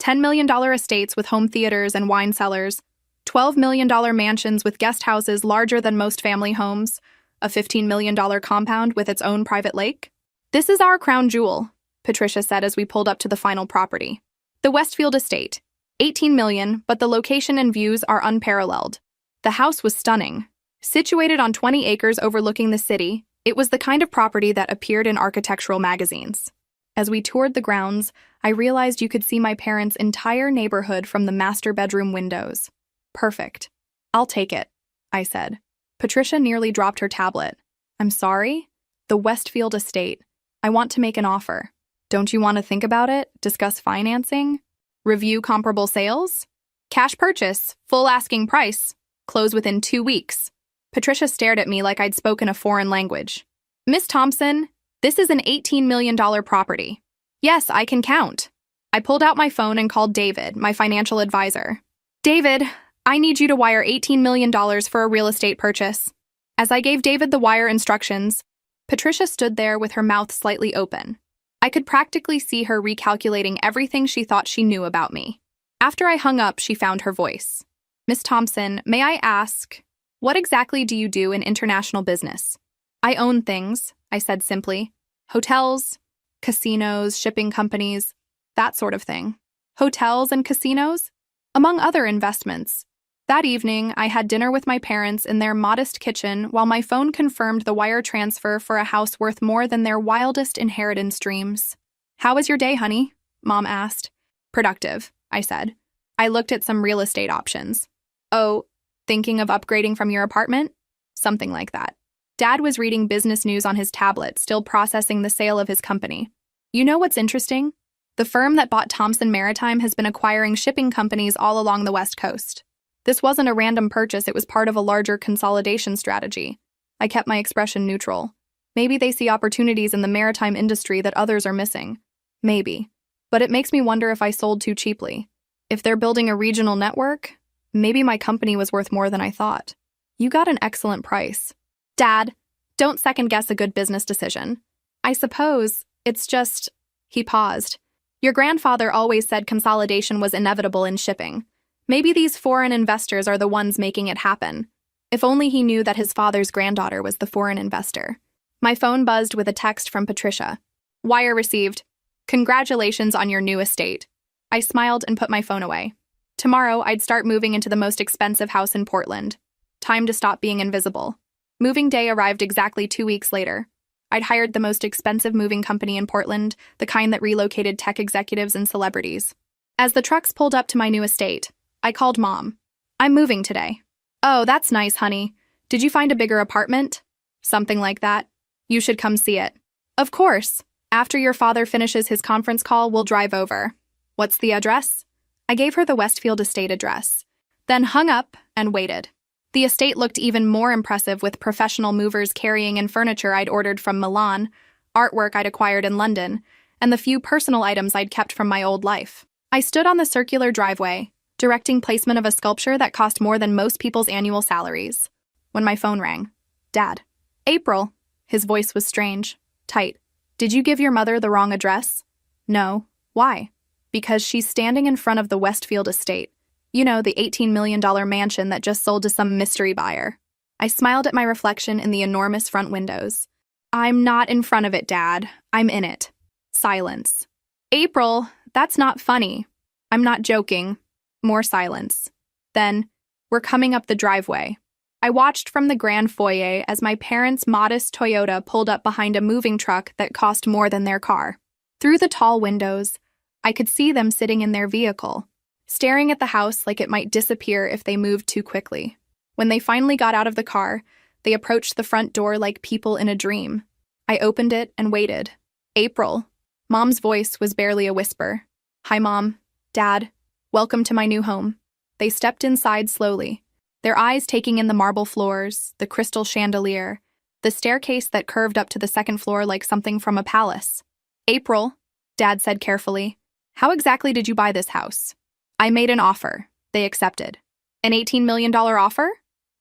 $10 million estates with home theaters and wine cellars, $12 million mansions with guest houses larger than most family homes, a $15 million compound with its own private lake. This is our crown jewel, Patricia said as we pulled up to the final property. The Westfield estate. 18 million, but the location and views are unparalleled. The house was stunning. Situated on 20 acres overlooking the city, it was the kind of property that appeared in architectural magazines. As we toured the grounds, I realized you could see my parents' entire neighborhood from the master bedroom windows. Perfect. I'll take it, I said. Patricia nearly dropped her tablet. I'm sorry? The Westfield estate. I want to make an offer. Don't you want to think about it? Discuss financing? Review comparable sales? Cash purchase, full asking price. Close within 2 weeks. Patricia stared at me like I'd spoken a foreign language. Miss Thompson, this is an $18 million property. Yes, I can count. I pulled out my phone and called David, my financial advisor. David, I need you to wire $18 million for a real estate purchase. As I gave David the wire instructions, Patricia stood there with her mouth slightly open. I could practically see her recalculating everything she thought she knew about me. After I hung up, she found her voice. Miss Thompson, may I ask, what exactly do you do in international business? I own things, I said simply. Hotels, casinos, shipping companies, that sort of thing. Hotels and casinos? Among other investments. That evening, I had dinner with my parents in their modest kitchen while my phone confirmed the wire transfer for a house worth more than their wildest inheritance dreams. How was your day, honey? Mom asked. Productive, I said. I looked at some real estate options. Oh, thinking of upgrading from your apartment? Something like that. Dad was reading business news on his tablet, still processing the sale of his company. You know what's interesting? The firm that bought Thompson Maritime has been acquiring shipping companies all along the West Coast. This wasn't a random purchase, it was part of a larger consolidation strategy. I kept my expression neutral. Maybe they see opportunities in the maritime industry that others are missing. Maybe. But it makes me wonder if I sold too cheaply. If they're building a regional network, maybe my company was worth more than I thought. You got an excellent price. Dad, don't second-guess a good business decision. I suppose it's just... He paused. Your grandfather always said consolidation was inevitable in shipping. Maybe these foreign investors are the ones making it happen. If only he knew that his father's granddaughter was the foreign investor. My phone buzzed with a text from Patricia. Wire received. Congratulations on your new estate. I smiled and put my phone away. Tomorrow, I'd start moving into the most expensive house in Portland. Time to stop being invisible. Moving day arrived exactly 2 weeks later. I'd hired the most expensive moving company in Portland, the kind that relocated tech executives and celebrities. As the trucks pulled up to my new estate, I called Mom. I'm moving today. Oh, that's nice, honey. Did you find a bigger apartment? Something like that. You should come see it. Of course. After your father finishes his conference call, we'll drive over. What's the address? I gave her the Westfield estate address, then hung up and waited. The estate looked even more impressive with professional movers carrying in furniture I'd ordered from Milan, artwork I'd acquired in London, and the few personal items I'd kept from my old life. I stood on the circular driveway, directing placement of a sculpture that cost more than most people's annual salaries, when my phone rang. Dad. April. His voice was strange, tight. Did you give your mother the wrong address? No. Why? Because she's standing in front of the Westfield estate. You know, the $18 million mansion that just sold to some mystery buyer. I smiled at my reflection in the enormous front windows. I'm not in front of it, Dad. I'm in it. Silence. April, that's not funny. I'm not joking. More silence. Then, we're coming up the driveway. I watched from the grand foyer as my parents' modest Toyota pulled up behind a moving truck that cost more than their car. Through the tall windows, I could see them sitting in their vehicle, staring at the house like it might disappear if they moved too quickly. When they finally got out of the car, they approached the front door like people in a dream. I opened it and waited. April. Mom's voice was barely a whisper. Hi, Mom. Dad. Welcome to my new home. They stepped inside slowly, their eyes taking in the marble floors, the crystal chandelier, the staircase that curved up to the second floor like something from a palace. April, Dad said carefully, how exactly did you buy this house? I made an offer. They accepted. An $18 million offer?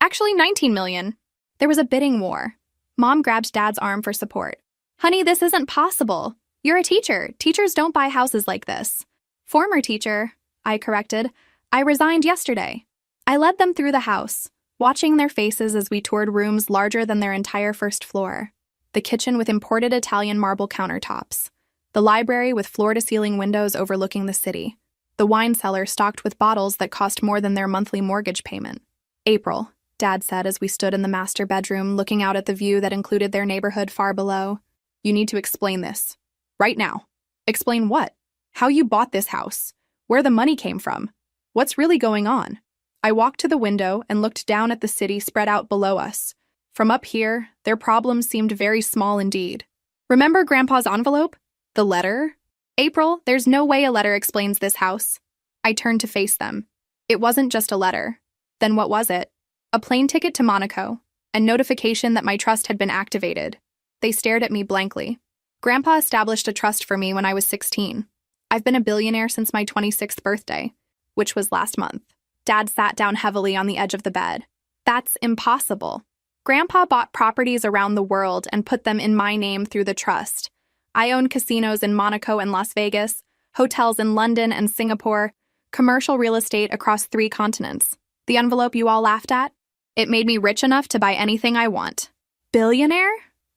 Actually, $19 million. There was a bidding war. Mom grabbed Dad's arm for support. Honey, this isn't possible. You're a teacher. Teachers don't buy houses like this. Former teacher, I corrected. I resigned yesterday. I led them through the house, watching their faces as we toured rooms larger than their entire first floor. The kitchen with imported Italian marble countertops. The library with floor-to-ceiling windows overlooking the city. The wine cellar stocked with bottles that cost more than their monthly mortgage payment. April, Dad said as we stood in the master bedroom looking out at the view that included their neighborhood far below. You need to explain this. Right now. Explain what? How you bought this house. Where the money came from. What's really going on? I walked to the window and looked down at the city spread out below us. From up here, their problems seemed very small indeed. Remember Grandpa's envelope? The letter? April, there's no way a letter explains this house. I turned to face them. It wasn't just a letter. Then what was it? A plane ticket to Monaco, and notification that my trust had been activated. They stared at me blankly. Grandpa established a trust for me when I was 16. I've been a billionaire since my 26th birthday, which was last month. Dad sat down heavily on the edge of the bed. That's impossible. Grandpa bought properties around the world and put them in my name through the trust. I own casinos in Monaco and Las Vegas, hotels in London and Singapore, commercial real estate across 3 continents. The envelope you all laughed at? It made me rich enough to buy anything I want. Billionaire?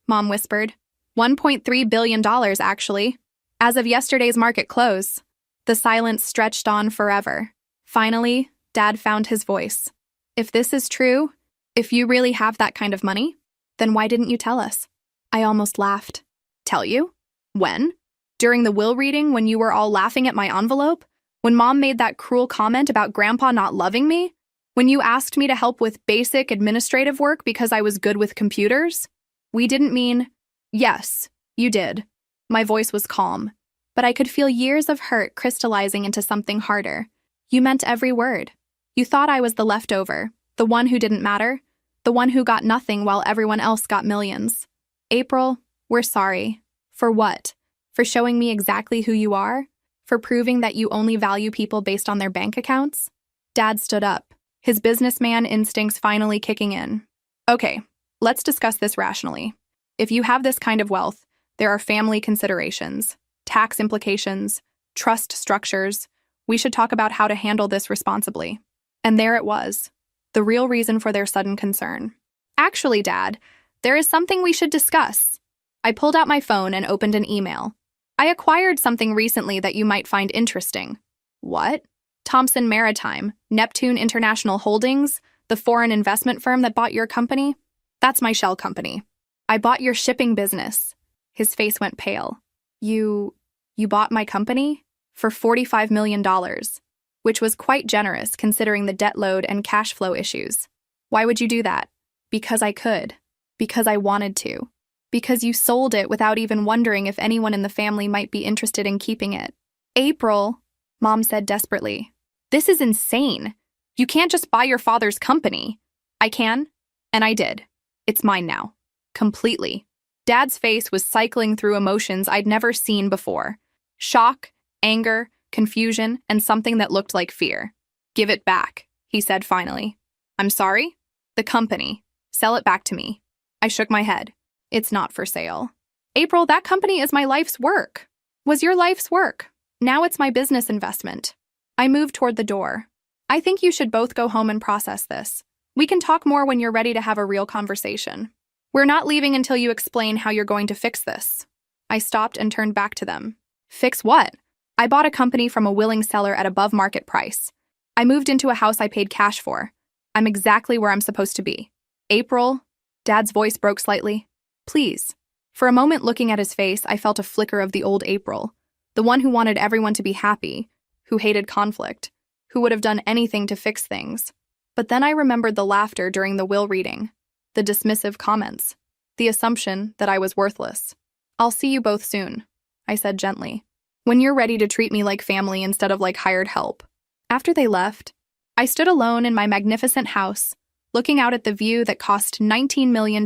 Mom whispered. $1.3 billion, actually. As of yesterday's market close. The silence stretched on forever. Finally, Dad found his voice. If this is true, if you really have that kind of money, then why didn't you tell us? I almost laughed. Tell you? When? During the will reading when you were all laughing at my envelope? When Mom made that cruel comment about Grandpa not loving me? When you asked me to help with basic administrative work because I was good with computers? We didn't mean... Yes, you did. My voice was calm, but I could feel years of hurt crystallizing into something harder. You meant every word. You thought I was the leftover, the one who didn't matter, the one who got nothing while everyone else got millions. April, we're sorry. For what? For showing me exactly who you are? For proving that you only value people based on their bank accounts? Dad stood up, his businessman instincts finally kicking in. Okay, let's discuss this rationally. If you have this kind of wealth, there are family considerations, tax implications, trust structures. We should talk about how to handle this responsibly. And there it was, the real reason for their sudden concern. Actually, Dad, there is something we should discuss. I pulled out my phone and opened an email. I acquired something recently that you might find interesting. What? Thompson Maritime, Neptune International Holdings, the foreign investment firm that bought your company? That's my shell company. I bought your shipping business. His face went pale. You bought my company? For $45 million, which was quite generous considering the debt load and cash flow issues. Why would you do that? Because I could. Because I wanted to. Because you sold it without even wondering if anyone in the family might be interested in keeping it. April, Mom said desperately. This is insane. You can't just buy your father's company. I can, and I did. It's mine now. Completely. Dad's face was cycling through emotions I'd never seen before. Shock, anger, confusion, and something that looked like fear. Give it back, he said finally. I'm sorry? The company. Sell it back to me. I shook my head. It's not for sale. April, that company is my life's work. Was your life's work. Now it's my business investment. I moved toward the door. I think you should both go home and process this. We can talk more when you're ready to have a real conversation. We're not leaving until you explain how you're going to fix this. I stopped and turned back to them. Fix what? I bought a company from a willing seller at above market price. I moved into a house I paid cash for. I'm exactly where I'm supposed to be. April, Dad's voice broke slightly. Please. For a moment looking at his face, I felt a flicker of the old April, the one who wanted everyone to be happy, who hated conflict, who would have done anything to fix things. But then I remembered the laughter during the will reading, the dismissive comments, the assumption that I was worthless. I'll see you both soon, I said gently, when you're ready to treat me like family instead of like hired help. After they left, I stood alone in my magnificent house, looking out at the view that cost $19 million.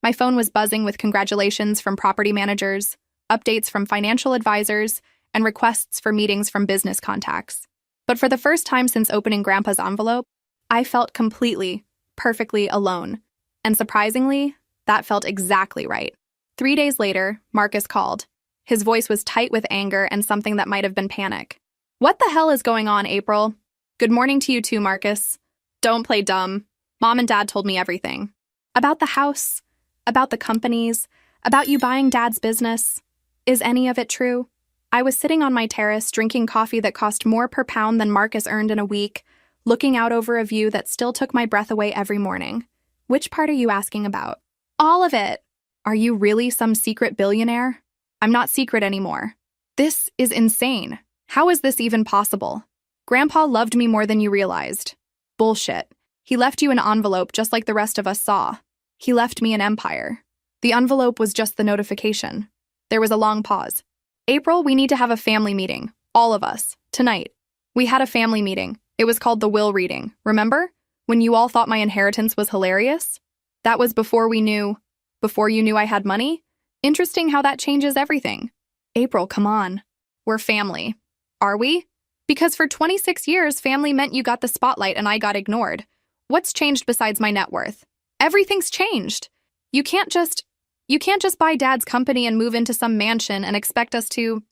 My phone was buzzing with congratulations from property managers, updates from financial advisors, and requests for meetings from business contacts. But for the first time since opening Grandpa's envelope, I felt completely, perfectly alone. And surprisingly, that felt exactly right. 3 days later, Marcus called. His voice was tight with anger and something that might have been panic. What the hell is going on, April? Good morning to you too, Marcus. Don't play dumb. Mom and Dad told me everything. About the house, about the companies, about you buying Dad's business. Is any of it true? I was sitting on my terrace drinking coffee that cost more per pound than Marcus earned in a week, looking out over a view that still took my breath away every morning. Which part are you asking about? All of it. Are you really some secret billionaire? I'm not secret anymore. This is insane. How is this even possible? Grandpa loved me more than you realized. Bullshit. He left you an envelope just like the rest of us saw. He left me an empire. The envelope was just the notification. There was a long pause. April, we need to have a family meeting. All of us. Tonight. We had a family meeting. It was called the will reading. Remember? When you all thought my inheritance was hilarious? That was before you knew I had money? Interesting how that changes everything. April, come on. We're family. Are we? Because for 26 years, family meant you got the spotlight and I got ignored. What's changed besides my net worth? Everything's changed. You can't just buy Dad's company and move into some mansion and expect us to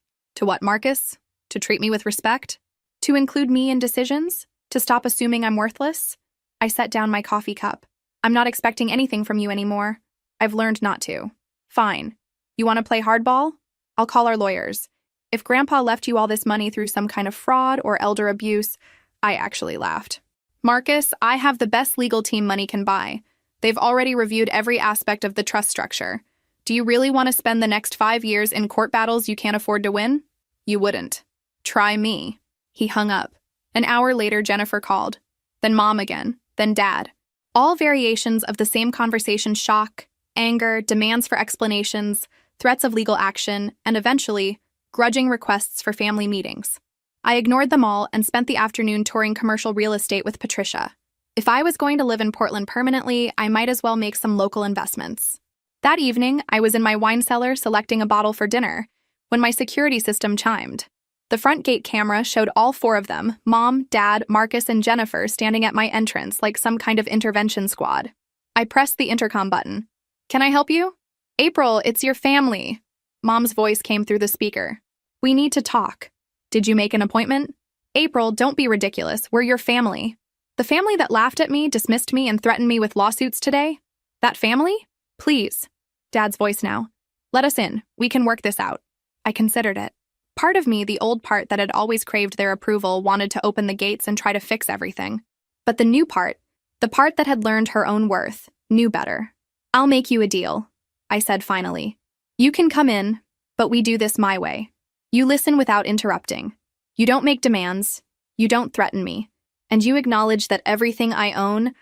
what, Marcus? To treat me with respect? To include me in decisions? To stop assuming I'm worthless? I set down my coffee cup. I'm not expecting anything from you anymore. I've learned not to. Fine. You want to play hardball? I'll call our lawyers. If Grandpa left you all this money through some kind of fraud or elder abuse, I actually laughed. Marcus, I have the best legal team money can buy. They've already reviewed every aspect of the trust structure. Do you really want to spend the next 5 years in court battles you can't afford to win? You wouldn't. Try me. He hung up. An hour later, Jennifer called. Then Mom again. Then Dad. All variations of the same conversation: shock, anger, demands for explanations, threats of legal action, and eventually, grudging requests for family meetings. I ignored them all and spent the afternoon touring commercial real estate with Patricia. If I was going to live in Portland permanently, I might as well make some local investments. That evening, I was in my wine cellar selecting a bottle for dinner when my security system chimed. The front gate camera showed all 4 of them, Mom, Dad, Marcus, and Jennifer, standing at my entrance like some kind of intervention squad. I pressed the intercom button. Can I help you? April, it's your family. Mom's voice came through the speaker. We need to talk. Did you make an appointment? April, don't be ridiculous. We're your family. The family that laughed at me, dismissed me, and threatened me with lawsuits today? That family? Please. Dad's voice now. Let us in. We can work this out. I considered it. Part of me, the old part that had always craved their approval, wanted to open the gates and try to fix everything. But the new part, the part that had learned her own worth, knew better. I'll make you a deal, I said finally. You can come in, but we do this my way. You listen without interrupting. You don't make demands. You don't threaten me. And you acknowledge that everything I own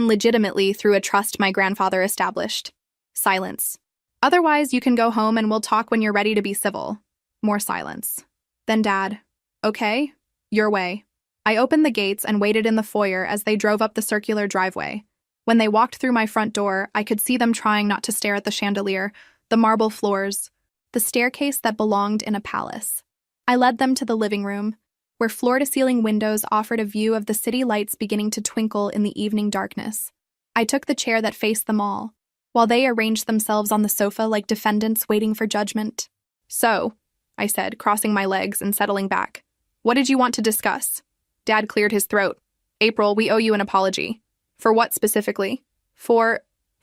legitimately through a trust my grandfather established. Silence. Otherwise, you can go home and we'll talk when you're ready to be civil. More silence. Then Dad. Okay, your way. I opened the gates and waited in the foyer as they drove up the circular driveway. When they walked through my front door, I could see them trying not to stare at the chandelier, the marble floors, the staircase that belonged in a palace. I led them to the living room, where floor-to-ceiling windows offered a view of the city lights beginning to twinkle in the evening darkness. I took the chair that faced them all, while they arranged themselves on the sofa like defendants waiting for judgment. So, I said, crossing my legs and settling back. What did you want to discuss? Dad cleared his throat. April, we owe you an apology. For what specifically? For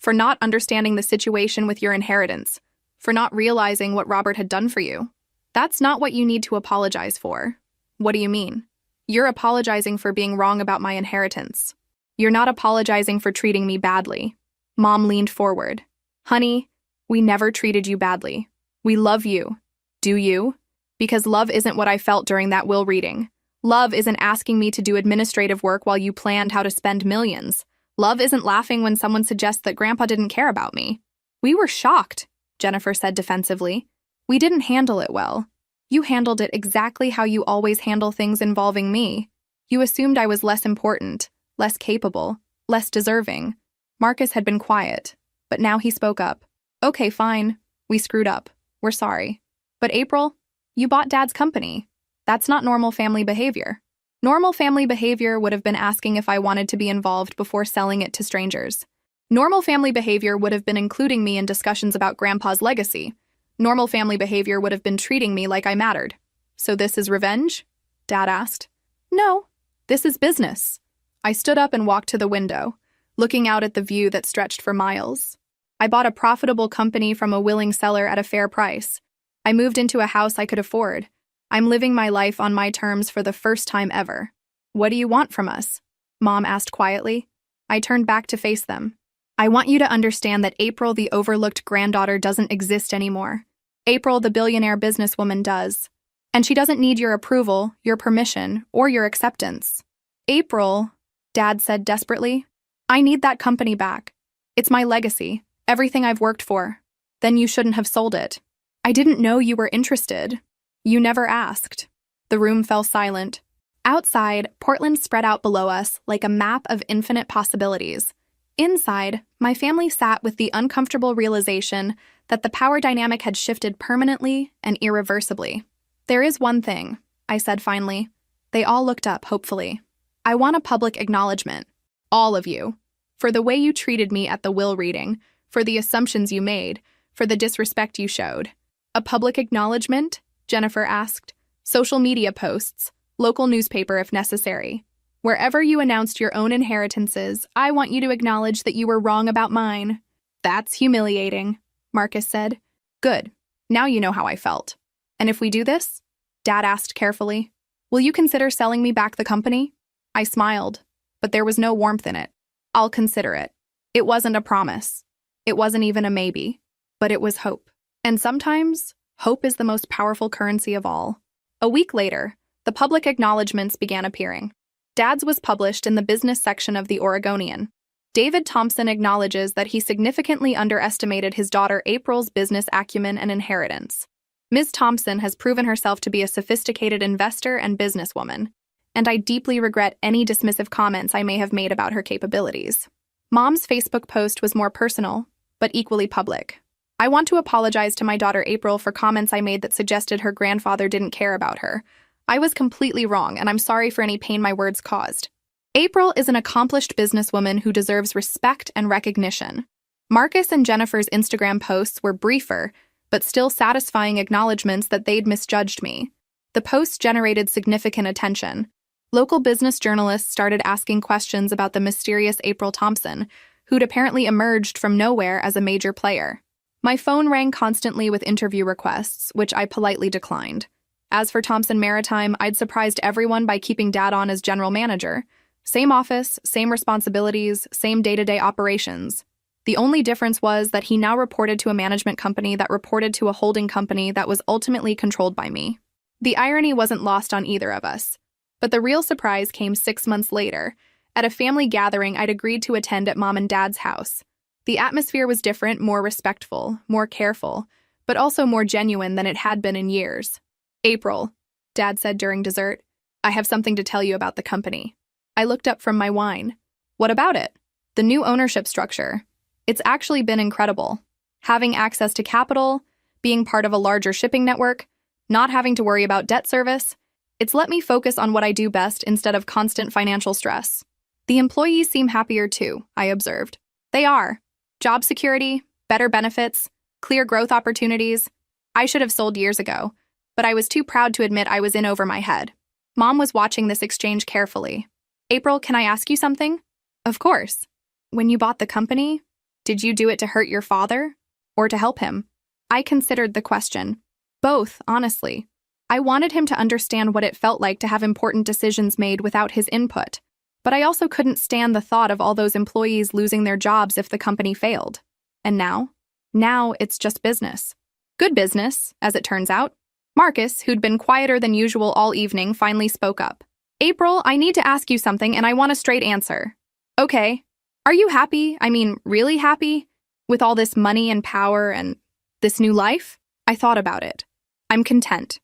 not understanding the situation with your inheritance. For not realizing what Robert had done for you. That's not what you need to apologize for. What do you mean? You're apologizing for being wrong about my inheritance. You're not apologizing for treating me badly. Mom leaned forward. Honey, we never treated you badly. We love you. Do you? Because love isn't what I felt during that will reading. Love isn't asking me to do administrative work while you planned how to spend millions. Love isn't laughing when someone suggests that Grandpa didn't care about me. We were shocked, Jennifer said defensively. We didn't handle it well. You handled it exactly how you always handle things involving me. You assumed I was less important, less capable, less deserving. Marcus had been quiet, but now he spoke up. Okay, fine. We screwed up. We're sorry. But April, you bought Dad's company. That's not normal family behavior. Normal family behavior would have been asking if I wanted to be involved before selling it to strangers. Normal family behavior would have been including me in discussions about Grandpa's legacy. Normal family behavior would have been treating me like I mattered. So this is revenge? Dad asked. No, this is business. I stood up and walked to the window, looking out at the view that stretched for miles. I bought a profitable company from a willing seller at a fair price. I moved into a house I could afford. I'm living my life on my terms for the first time ever. What do you want from us? Mom asked quietly. I turned back to face them. I want you to understand that April, the overlooked granddaughter, doesn't exist anymore. April, the billionaire businesswoman, does. And she doesn't need your approval, your permission, or your acceptance. April, Dad said desperately, I need that company back. It's my legacy, everything I've worked for. Then you shouldn't have sold it. I didn't know you were interested. You never asked. The room fell silent. Outside, Portland spread out below us like a map of infinite possibilities. Inside, my family sat with the uncomfortable realization that the power dynamic had shifted permanently and irreversibly. There is one thing, I said finally. They all looked up, hopefully. I want a public acknowledgement. All of you. For the way you treated me at the will reading, for the assumptions you made, for the disrespect you showed. A public acknowledgement? Jennifer asked. Social media posts, local newspaper if necessary. Wherever you announced your own inheritances, I want you to acknowledge that you were wrong about mine. That's humiliating, Marcus said. Good. Now you know how I felt. And if we do this? Dad asked carefully. Will you consider selling me back the company? I smiled, but there was no warmth in it. I'll consider it. It wasn't a promise. It wasn't even a maybe. But it was hope. And sometimes, hope is the most powerful currency of all. A week later, the public acknowledgments began appearing. Dad's was published in the business section of the Oregonian. David Thompson acknowledges that he significantly underestimated his daughter April's business acumen and inheritance. Ms. Thompson has proven herself to be a sophisticated investor and businesswoman, and I deeply regret any dismissive comments I may have made about her capabilities. Mom's Facebook post was more personal, but equally public. I want to apologize to my daughter April for comments I made that suggested her grandfather didn't care about her. I was completely wrong, and I'm sorry for any pain my words caused. April is an accomplished businesswoman who deserves respect and recognition. Marcus and Jennifer's Instagram posts were briefer, but still satisfying acknowledgments that they'd misjudged me. The posts generated significant attention. Local business journalists started asking questions about the mysterious April Thompson, who'd apparently emerged from nowhere as a major player. My phone rang constantly with interview requests, which I politely declined. As for Thompson Maritime, I'd surprised everyone by keeping Dad on as general manager. Same office, same responsibilities, same day-to-day operations. The only difference was that he now reported to a management company that reported to a holding company that was ultimately controlled by me. The irony wasn't lost on either of us. But the real surprise came 6 months later, at a family gathering I'd agreed to attend at Mom and Dad's house. The atmosphere was different, more respectful, more careful, but also more genuine than it had been in years. April, Dad said during dessert, I have something to tell you about the company. I looked up from my wine. What about it? The new ownership structure. It's actually been incredible. Having access to capital, being part of a larger shipping network, not having to worry about debt service. It's let me focus on what I do best instead of constant financial stress. The employees seem happier too, I observed. They are. Job security, better benefits, clear growth opportunities. I should have sold years ago, but I was too proud to admit I was in over my head. Mom was watching this exchange carefully. April, can I ask you something? Of course. When you bought the company, did you do it to hurt your father or to help him? I considered the question. Both, honestly. I wanted him to understand what it felt like to have important decisions made without his input, but I also couldn't stand the thought of all those employees losing their jobs if the company failed. And now? Now it's just business. Good business, as it turns out. Marcus, who'd been quieter than usual all evening, finally spoke up. April, I need to ask you something and I want a straight answer. Okay. Are you happy, really happy, with all this money and power and this new life? I thought about it. I'm content.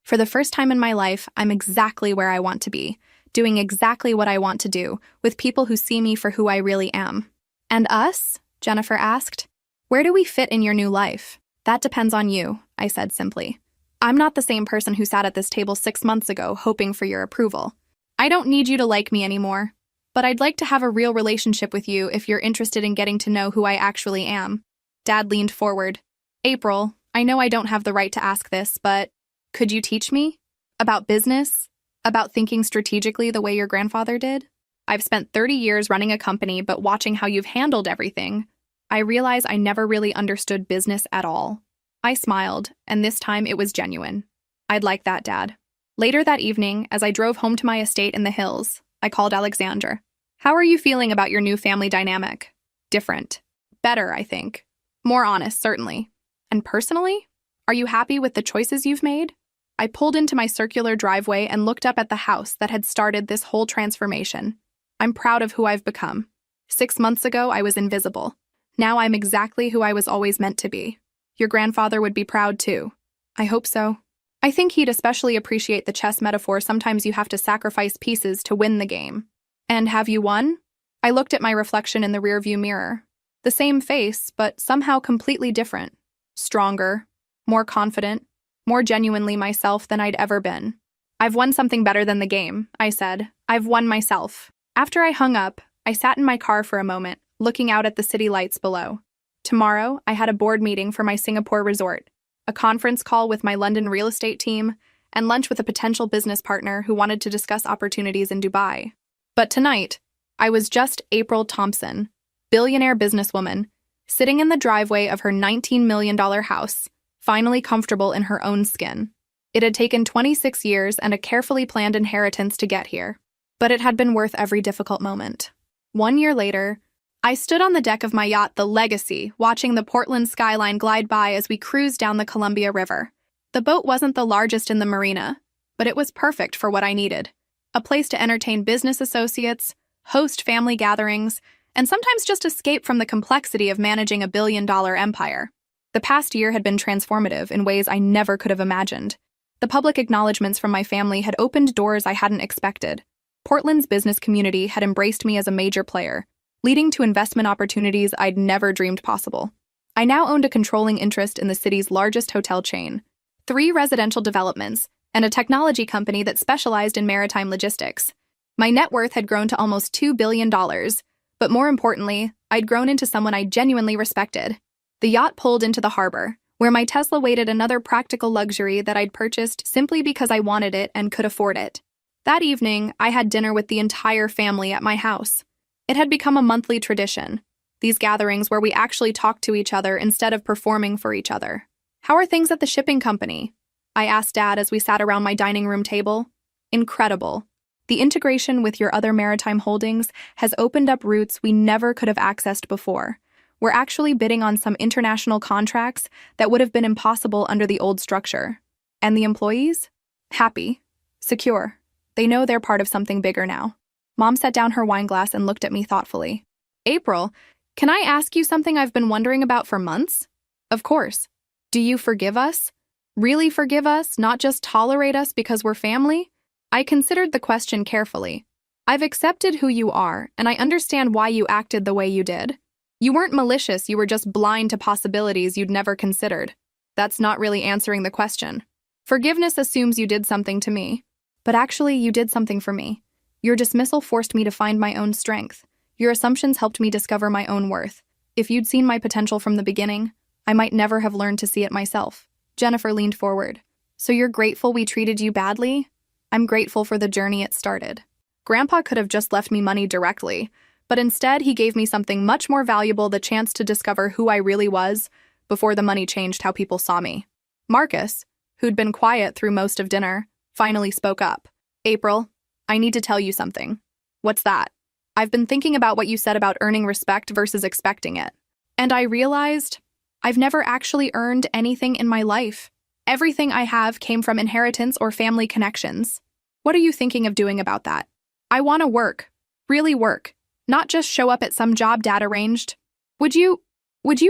For the first time in my life, I'm exactly where I want to be, doing exactly what I want to do, with people who see me for who I really am. And us? Jennifer asked. Where do we fit in your new life? That depends on you, I said simply. I'm not the same person who sat at this table 6 months ago hoping for your approval. I don't need you to like me anymore, but I'd like to have a real relationship with you if you're interested in getting to know who I actually am. Dad leaned forward. April, I know I don't have the right to ask this, but could you teach me? About business? About thinking strategically the way your grandfather did? I've spent 30 years running a company, but watching how you've handled everything, I realize I never really understood business at all. I smiled, and this time it was genuine. I'd like that, Dad. Later that evening, as I drove home to my estate in the hills, I called Alexandra. How are you feeling about your new family dynamic? Different. Better, I think. More honest, certainly. And personally? Are you happy with the choices you've made? I pulled into my circular driveway and looked up at the house that had started this whole transformation. I'm proud of who I've become. 6 months ago, I was invisible. Now I'm exactly who I was always meant to be. Your grandfather would be proud too. I hope so. I think he'd especially appreciate the chess metaphor. Sometimes you have to sacrifice pieces to win the game. And have you won? I looked at my reflection in the rearview mirror. The same face, but somehow completely different. Stronger, more confident, more genuinely myself than I'd ever been. I've won something better than the game, I said. I've won myself. After I hung up, I sat in my car for a moment, looking out at the city lights below. Tomorrow, I had a board meeting for my Singapore resort, a conference call with my London real estate team, and lunch with a potential business partner who wanted to discuss opportunities in Dubai. But tonight, I was just April Thompson, billionaire businesswoman, sitting in the driveway of her $19 million house, finally comfortable in her own skin. It had taken 26 years and a carefully planned inheritance to get here, but it had been worth every difficult moment. 1 year later, I stood on the deck of my yacht, the Legacy, watching the Portland skyline glide by as we cruised down the Columbia River. The boat wasn't the largest in the marina, but it was perfect for what I needed. A place to entertain business associates, host family gatherings, and sometimes just escape from the complexity of managing a billion-dollar empire. The past year had been transformative in ways I never could have imagined. The public acknowledgments from my family had opened doors I hadn't expected. Portland's business community had embraced me as a major player, leading to investment opportunities I'd never dreamed possible. I now owned a controlling interest in the city's largest hotel chain, 3 residential developments, and a technology company that specialized in maritime logistics. My net worth had grown to almost $2 billion, but more importantly, I'd grown into someone I genuinely respected. The yacht pulled into the harbor, where my Tesla waited, another practical luxury that I'd purchased simply because I wanted it and could afford it. That evening, I had dinner with the entire family at my house. It had become a monthly tradition, these gatherings where we actually talked to each other instead of performing for each other. How are things at the shipping company? I asked Dad as we sat around my dining room table. Incredible. The integration with your other maritime holdings has opened up routes we never could have accessed before. We're actually bidding on some international contracts that would have been impossible under the old structure. And the employees? Happy. Secure. They know they're part of something bigger now. Mom set down her wine glass and looked at me thoughtfully. April, can I ask you something I've been wondering about for months? Of course. Do you forgive us? Really forgive us, not just tolerate us because we're family? I considered the question carefully. I've accepted who you are, and I understand why you acted the way you did. You weren't malicious, you were just blind to possibilities you'd never considered. That's not really answering the question. Forgiveness assumes you did something to me, but actually you did something for me. Your dismissal forced me to find my own strength. Your assumptions helped me discover my own worth. If you'd seen my potential from the beginning, I might never have learned to see it myself. Jennifer leaned forward. So you're grateful we treated you badly? I'm grateful for the journey it started. Grandpa could have just left me money directly, but instead he gave me something much more valuable, the chance to discover who I really was before the money changed how people saw me. Marcus, who'd been quiet through most of dinner, finally spoke up. April, I need to tell you something. What's that? I've been thinking about what you said about earning respect versus expecting it. And I realized I've never actually earned anything in my life. Everything I have came from inheritance or family connections. What are you thinking of doing about that? I want to work. Really work. Not just show up at some job Dad arranged. Would you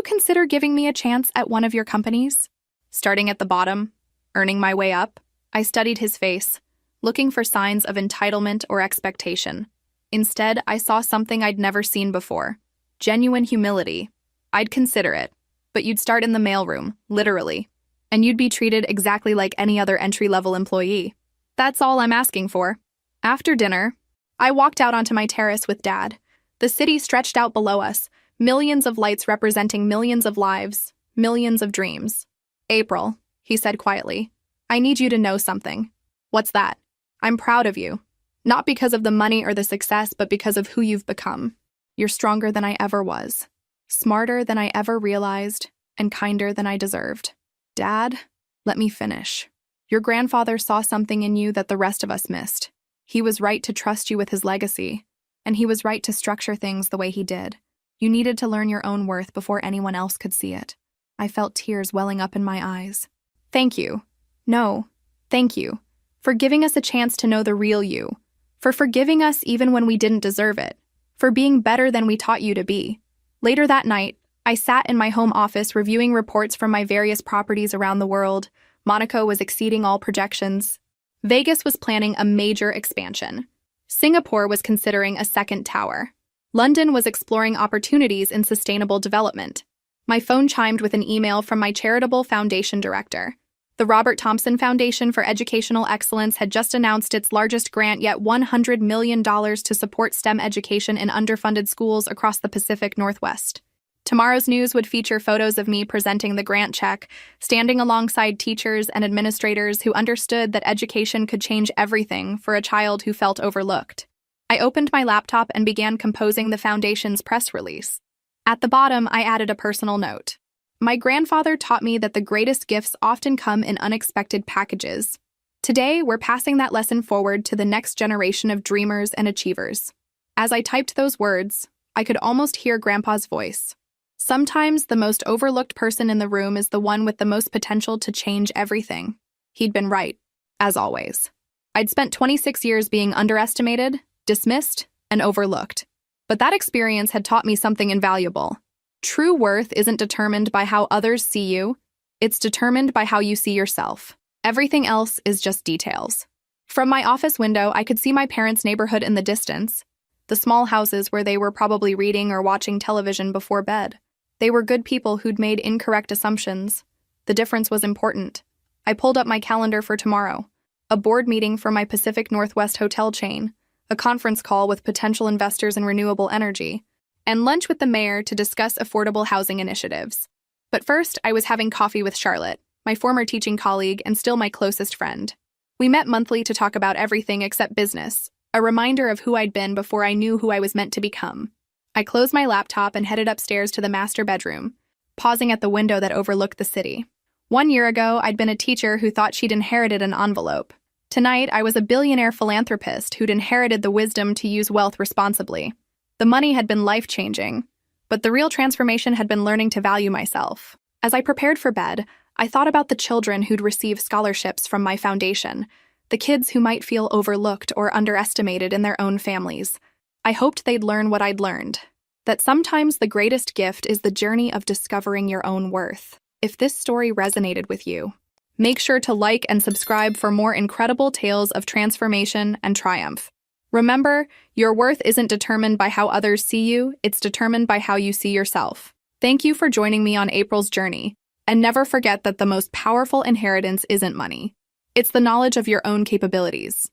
consider giving me a chance at one of your companies? Starting at the bottom, earning my way up, I studied his face, looking for signs of entitlement or expectation. Instead, I saw something I'd never seen before. Genuine humility. I'd consider it, but you'd start in the mailroom, literally, and you'd be treated exactly like any other entry-level employee. That's all I'm asking for. After dinner, I walked out onto my terrace with Dad. The city stretched out below us, millions of lights representing millions of lives, millions of dreams. April, he said quietly, I need you to know something. What's that? I'm proud of you. Not because of the money or the success, but because of who you've become. You're stronger than I ever was, smarter than I ever realized, and kinder than I deserved. Dad, let me finish. Your grandfather saw something in you that the rest of us missed. He was right to trust you with his legacy, and he was right to structure things the way he did. You needed to learn your own worth before anyone else could see it. I felt tears welling up in my eyes. Thank you. No, thank you. For giving us a chance to know the real you. For forgiving us even when we didn't deserve it. For being better than we taught you to be. Later that night, I sat in my home office reviewing reports from my various properties around the world. Monaco was exceeding all projections. Vegas was planning a major expansion. Singapore was considering a second tower. London was exploring opportunities in sustainable development. My phone chimed with an email from my charitable foundation director. The Robert Thompson Foundation for Educational Excellence had just announced its largest grant yet, $100 million to support STEM education in underfunded schools across the Pacific Northwest. Tomorrow's news would feature photos of me presenting the grant check, standing alongside teachers and administrators who understood that education could change everything for a child who felt overlooked. I opened my laptop and began composing the foundation's press release. At the bottom, I added a personal note. My grandfather taught me that the greatest gifts often come in unexpected packages. Today, we're passing that lesson forward to the next generation of dreamers and achievers. As I typed those words, I could almost hear Grandpa's voice. Sometimes the most overlooked person in the room is the one with the most potential to change everything. He'd been right, as always. I'd spent 26 years being underestimated, dismissed, and overlooked. But that experience had taught me something invaluable. True worth isn't determined by how others see you. It's determined by how you see yourself. Everything else is just details. From my office window, I could see my parents' neighborhood in the distance, the small houses where they were probably reading or watching television before bed. They were good people who'd made incorrect assumptions. The difference was important. I pulled up my calendar for tomorrow. A board meeting for my Pacific Northwest hotel chain, a conference call with potential investors in renewable energy, and lunch with the mayor to discuss affordable housing initiatives. But first, I was having coffee with Charlotte, my former teaching colleague and still my closest friend. We met monthly to talk about everything except business, a reminder of who I'd been before I knew who I was meant to become. I closed my laptop and headed upstairs to the master bedroom, pausing at the window that overlooked the city. 1 year ago, I'd been a teacher who thought she'd inherited an envelope. Tonight, I was a billionaire philanthropist who'd inherited the wisdom to use wealth responsibly. The money had been life-changing, but the real transformation had been learning to value myself. As I prepared for bed, I thought about the children who'd receive scholarships from my foundation, the kids who might feel overlooked or underestimated in their own families. I hoped they'd learn what I'd learned, that sometimes the greatest gift is the journey of discovering your own worth. If this story resonated with you, make sure to like and subscribe for more incredible tales of transformation and triumph. Remember, your worth isn't determined by how others see you, it's determined by how you see yourself. Thank you for joining me on April's journey, and never forget that the most powerful inheritance isn't money. It's the knowledge of your own capabilities.